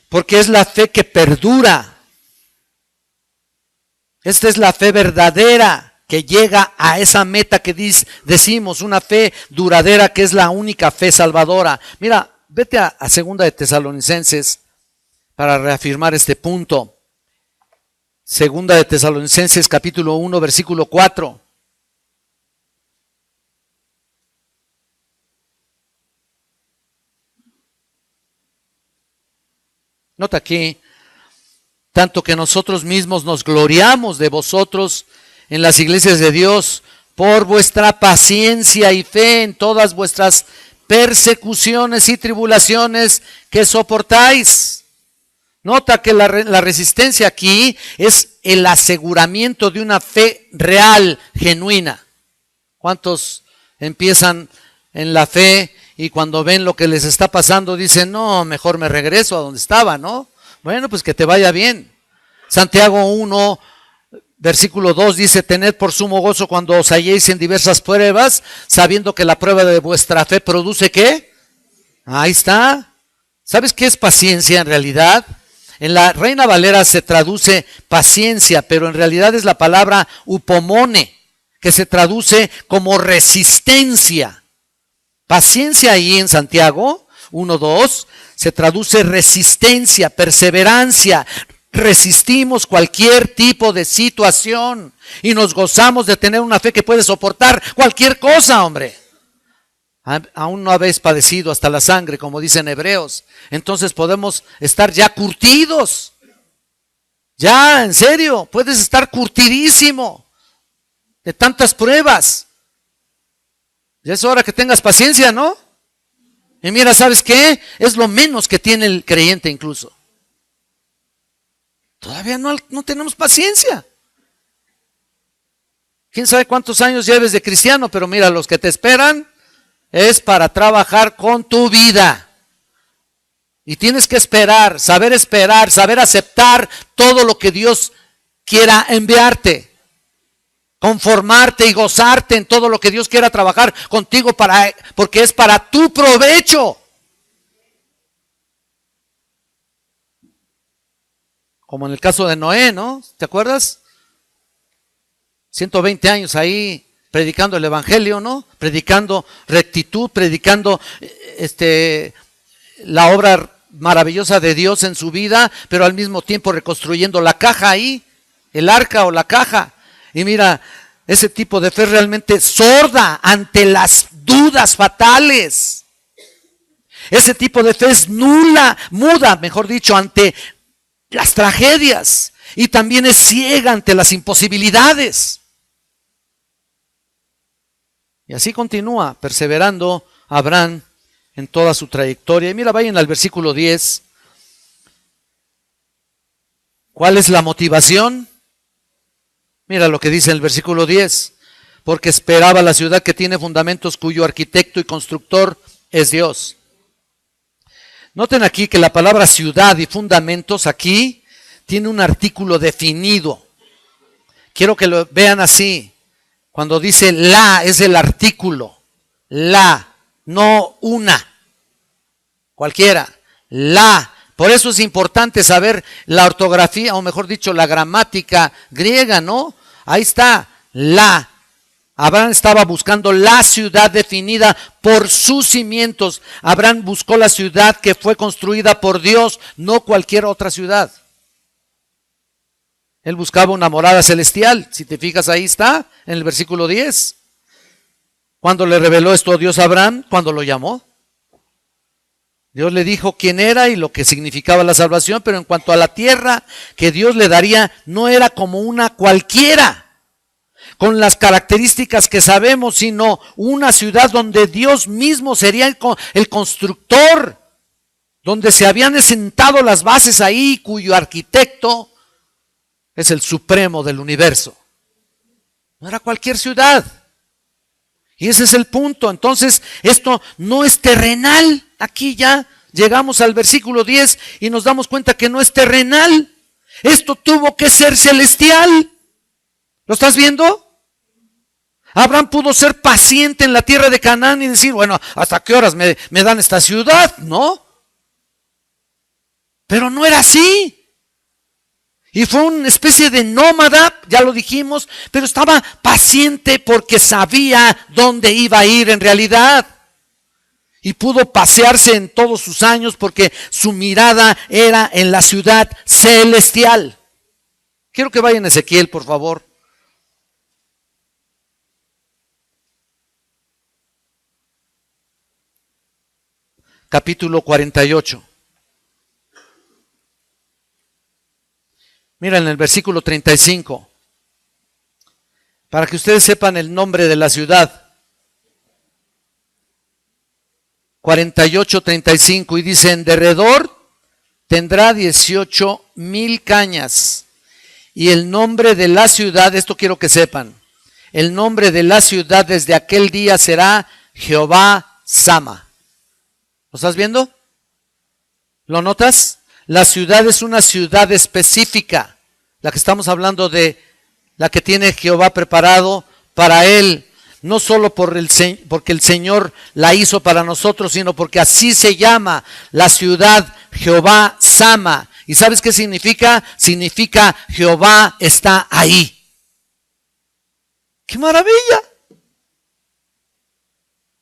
Porque es la fe que perdura. Esta es la fe verdadera que llega a esa meta que decimos, una fe duradera que es la única fe salvadora. Mira, vete a 2 de Tesalonicenses para reafirmar este punto. 2 de Tesalonicenses capítulo 1 versículo 4. Nota aquí, tanto que nosotros mismos nos gloriamos de vosotros en las iglesias de Dios por vuestra paciencia y fe en todas vuestras persecuciones y tribulaciones que soportáis. Nota que la resistencia aquí es el aseguramiento de una fe real, genuina. ¿Cuántos empiezan en la fe y cuando ven lo que les está pasando dicen, no, mejor me regreso a donde estaba, ¿no? Bueno, pues que te vaya bien. Santiago 1, versículo 2 dice, tened por sumo gozo cuando os halléis en diversas pruebas, sabiendo que la prueba de vuestra fe produce ¿qué? Ahí está. ¿Sabes qué es paciencia en realidad? En la Reina Valera se traduce paciencia, pero en realidad es la palabra upomone, que se traduce como resistencia. Paciencia ahí en Santiago 1:2 se traduce resistencia, perseverancia. Resistimos cualquier tipo de situación y nos gozamos de tener una fe que puede soportar cualquier cosa, hombre. Aún no habéis padecido hasta la sangre, como dicen Hebreos. Entonces podemos estar ya curtidos. Ya, en serio, puedes estar curtidísimo de tantas pruebas. Ya es hora que tengas paciencia, ¿no? Y mira, ¿sabes qué? Es lo menos que tiene el creyente incluso. Todavía no tenemos paciencia. ¿Quién sabe cuántos años lleves de cristiano? Pero mira, los que te esperan es para trabajar con tu vida. Y tienes que esperar, saber aceptar todo lo que Dios quiera enviarte. Conformarte y gozarte en todo lo que Dios quiera trabajar contigo porque es para tu provecho. Como en el caso de Noé, ¿no? ¿Te acuerdas? 120 años ahí predicando el evangelio, ¿no? Predicando rectitud, predicando la obra maravillosa de Dios en su vida, pero al mismo tiempo reconstruyendo la caja ahí, el arca o la caja. Y mira, ese tipo de fe realmente sorda ante las dudas fatales. Ese tipo de fe es muda, mejor dicho, ante las tragedias. Y también es ciega ante las imposibilidades. Y así continúa perseverando Abraham en toda su trayectoria. Y mira, vayan al versículo 10. ¿Cuál es la motivación? Mira lo que dice el versículo 10. Porque esperaba la ciudad que tiene fundamentos, cuyo arquitecto y constructor es Dios. Noten aquí que la palabra ciudad y fundamentos aquí tiene un artículo definido. Quiero que lo vean así. Cuando dice la, es el artículo. La, no una. Cualquiera. La. Por eso es importante saber la ortografía, o mejor dicho, la gramática griega, ¿no? Ahí está, la. Abraham estaba buscando la ciudad definida por sus cimientos. Abraham buscó la ciudad que fue construida por Dios, no cualquier otra ciudad. Él buscaba una morada celestial. Si te fijas, ahí está, en el versículo 10. ¿Cuándo le reveló esto Dios a Abraham? ¿Cuándo lo llamó? Dios le dijo quién era y lo que significaba la salvación, pero en cuanto a la tierra que Dios le daría, no era como una cualquiera. con las características que sabemos, sino una ciudad donde Dios mismo sería el constructor, donde se habían sentado las bases ahí, cuyo arquitecto es el supremo del universo. No era cualquier ciudad. Y ese es el punto. Entonces, esto no es terrenal. Aquí ya llegamos al versículo 10 y nos damos cuenta que no es terrenal. Esto tuvo que ser celestial. ¿Lo estás viendo? Abraham pudo ser paciente en la tierra de Canaán y decir, bueno, ¿hasta qué horas me dan esta ciudad? ¿No? Pero no era así. Y fue una especie de nómada, ya lo dijimos, pero estaba paciente porque sabía dónde iba a ir en realidad. Y pudo pasearse en todos sus años porque su mirada era en la ciudad celestial. Quiero que vayan a Ezequiel, por favor. Capítulo 48. Mira en el versículo 35, para que ustedes sepan el nombre de la ciudad. 48:35, y dice, en derredor tendrá 18,000 cañas, y el nombre de la ciudad, esto quiero que sepan, el nombre de la ciudad desde aquel día será Jehová Sama. ¿Lo estás viendo? ¿Lo notas? La ciudad es una ciudad específica, la que estamos hablando de la que tiene Jehová preparado para él, no solo porque el Señor la hizo para nosotros, sino porque así se llama la ciudad Jehová Sama. ¿Y sabes qué significa? Significa Jehová está ahí. ¡Qué maravilla!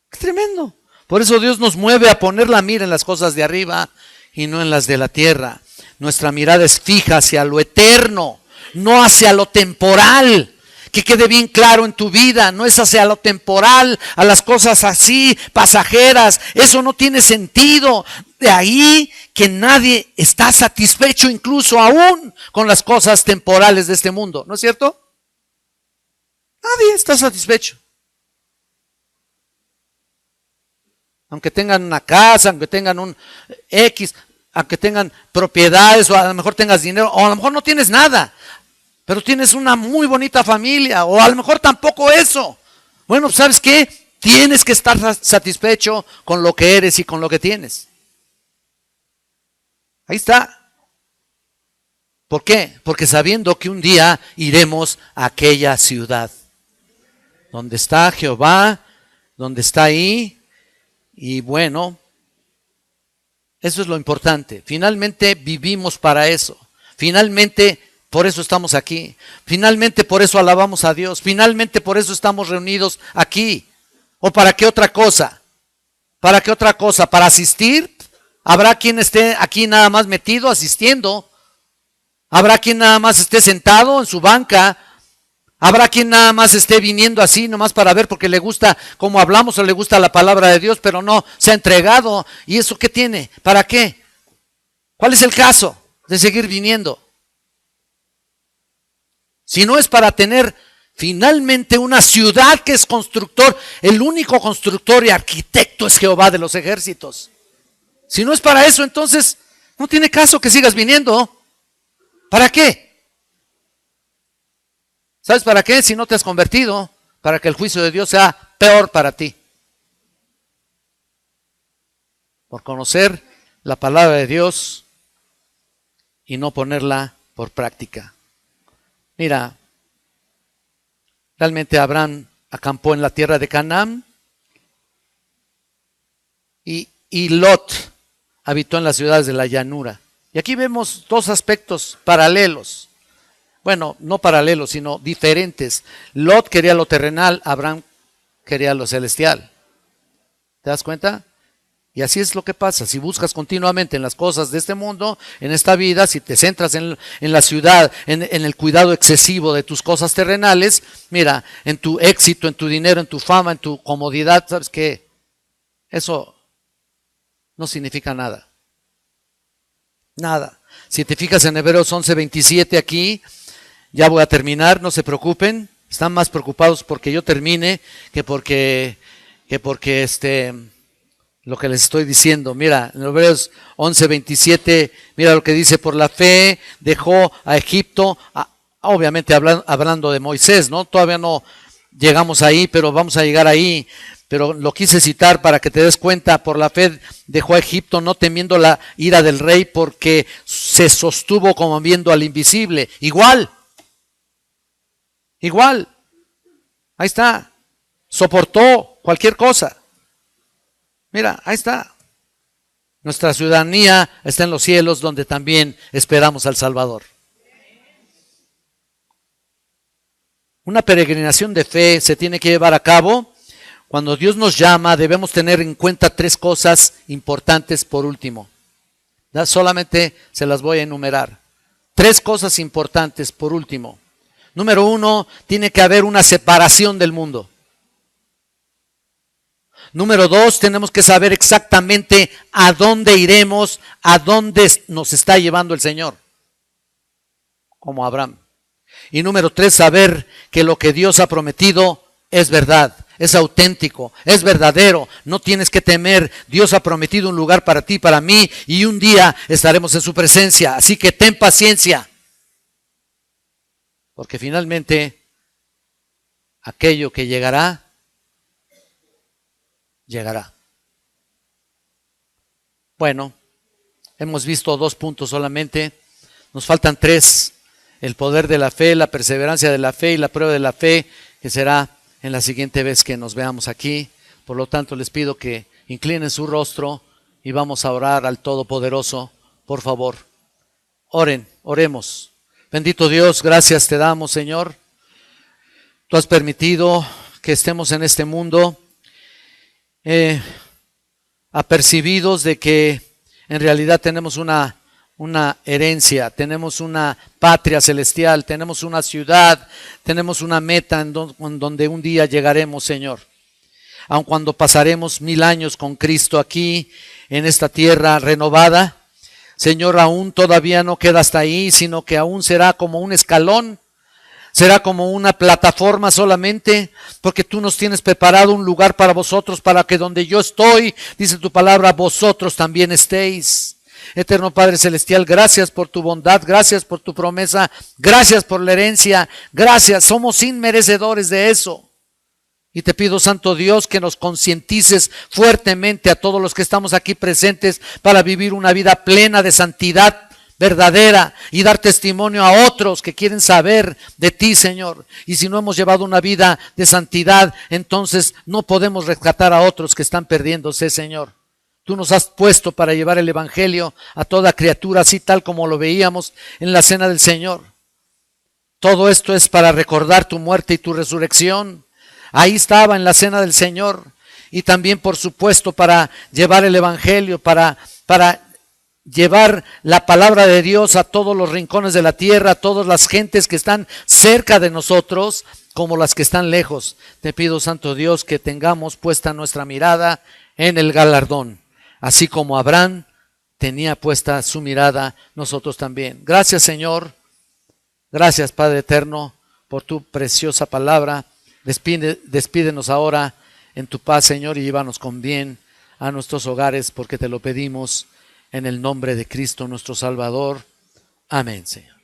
¡Qué tremendo! Por eso Dios nos mueve a poner la mira en las cosas de arriba y no en las de la tierra. Nuestra mirada es fija hacia lo eterno, no hacia lo temporal. Que quede bien claro en tu vida, no es hacia lo temporal, a las cosas así, pasajeras. Eso no tiene sentido. De ahí que nadie está satisfecho incluso aún con las cosas temporales de este mundo, ¿no es cierto? Nadie está satisfecho. Aunque tengan una casa, aunque tengan un X, aunque tengan propiedades, o a lo mejor tengas dinero, o a lo mejor no tienes nada, pero tienes una muy bonita familia, o a lo mejor tampoco eso. Bueno, ¿sabes qué? Tienes que estar satisfecho con lo que eres y con lo que tienes. Ahí está. ¿Por qué? Porque sabiendo que un día iremos a aquella ciudad, donde está Jehová, donde está ahí. Y bueno, eso es lo importante. Finalmente vivimos para eso. Finalmente por eso estamos aquí. Finalmente por eso alabamos a Dios. Finalmente por eso estamos reunidos aquí. ¿O para qué otra cosa? ¿Para qué otra cosa? ¿Para asistir? ¿Habrá quien esté aquí nada más metido asistiendo? ¿Habrá quien nada más esté sentado en su banca? Habrá quien nada más esté viniendo así, nomás para ver porque le gusta cómo hablamos o le gusta la palabra de Dios, pero no se ha entregado. ¿Y eso qué tiene? ¿Para qué? ¿Cuál es el caso de seguir viniendo? Si no es para tener finalmente una ciudad que es constructor, el único constructor y arquitecto es Jehová de los ejércitos. Si no es para eso, entonces no tiene caso que sigas viniendo. ¿Para qué? ¿Sabes para qué? Si no te has convertido, para que el juicio de Dios sea peor para ti. Por conocer la palabra de Dios y no ponerla por práctica. Mira, realmente Abraham acampó en la tierra de Canaán y Lot habitó en las ciudades de la llanura. Y aquí vemos dos aspectos paralelos. Bueno, no paralelos, sino diferentes. Lot quería lo terrenal, Abraham quería lo celestial. ¿Te das cuenta? Y así es lo que pasa. Si buscas continuamente en las cosas de este mundo, en esta vida, si te centras en la ciudad, en el cuidado excesivo de tus cosas terrenales, mira, en tu éxito, en tu dinero, en tu fama, en tu comodidad, ¿sabes qué? Eso no significa nada. Nada. Si te fijas en Hebreos 11:27 aquí, ya voy a terminar, no se preocupen. Están más preocupados porque yo termine que porque lo que les estoy diciendo. Mira, en Hebreos 11:27, mira lo que dice: por la fe dejó a Egipto, obviamente hablando de Moisés, ¿no? Todavía no llegamos ahí, pero vamos a llegar ahí. Pero lo quise citar para que te des cuenta. Por la fe dejó a Egipto, no temiendo la ira del rey, porque se sostuvo como viendo al invisible. Igual. Ahí está. Soportó cualquier cosa. Mira, ahí está. Nuestra ciudadanía está en los cielos, donde también esperamos al Salvador. Una peregrinación de fe se tiene que llevar a cabo. Cuando Dios nos llama, debemos tener en cuenta 3 cosas importantes por último. Solamente se las voy a enumerar. 3 cosas importantes por último. Número 1, tiene que haber una separación del mundo. Número 2, tenemos que saber exactamente a dónde iremos, a dónde nos está llevando el Señor, como Abraham. Y número 3, saber que lo que Dios ha prometido es verdad, es auténtico, es verdadero. No tienes que temer. Dios ha prometido un lugar para ti, para mí, y un día estaremos en su presencia. Así que ten paciencia, porque finalmente aquello que llegará. Bueno, hemos visto 2 puntos solamente. Nos faltan 3. El poder de la fe, la perseverancia de la fe y la prueba de la fe, que será en la siguiente vez que nos veamos aquí. Por lo tanto, les pido que inclinen su rostro y vamos a orar al Todopoderoso. Por favor, oremos. Bendito Dios, gracias te damos, Señor. Tú has permitido que estemos en este mundo apercibidos de que en realidad tenemos una herencia, tenemos una patria celestial, tenemos una ciudad, tenemos una meta en donde un día llegaremos, Señor. Aun cuando pasaremos 1000 años con Cristo aquí en esta tierra renovada, Señor, aún todavía no queda hasta ahí, sino que aún será como un escalón. Será como una plataforma solamente, porque tú nos tienes preparado un lugar para vosotros, para que donde yo estoy, dice tu palabra, vosotros también estéis. Eterno Padre Celestial, gracias por tu bondad, gracias por tu promesa, gracias por la herencia, gracias, somos inmerecedores de eso. Y te pido, Santo Dios, que nos concientices fuertemente a todos los que estamos aquí presentes para vivir una vida plena de santidad verdadera y dar testimonio a otros que quieren saber de ti, Señor. Y si no hemos llevado una vida de santidad, entonces no podemos rescatar a otros que están perdiéndose, Señor. Tú nos has puesto para llevar el evangelio a toda criatura, así tal como lo veíamos en la cena del Señor. Todo esto es para recordar tu muerte y tu resurrección. Ahí estaba en la cena del Señor. Y también, por supuesto, para llevar el evangelio, para llevar la palabra de Dios a todos los rincones de la tierra, a todas las gentes que están cerca de nosotros, como las que están lejos. Te pido, Santo Dios, que tengamos puesta nuestra mirada en el galardón, así como Abraham tenía puesta su mirada, nosotros también. Gracias, Señor. Gracias, Padre eterno, por tu preciosa palabra. Despídenos ahora en tu paz, Señor, y llévanos con bien a nuestros hogares, porque te lo pedimos en el nombre de Cristo nuestro Salvador. Amén, Señor.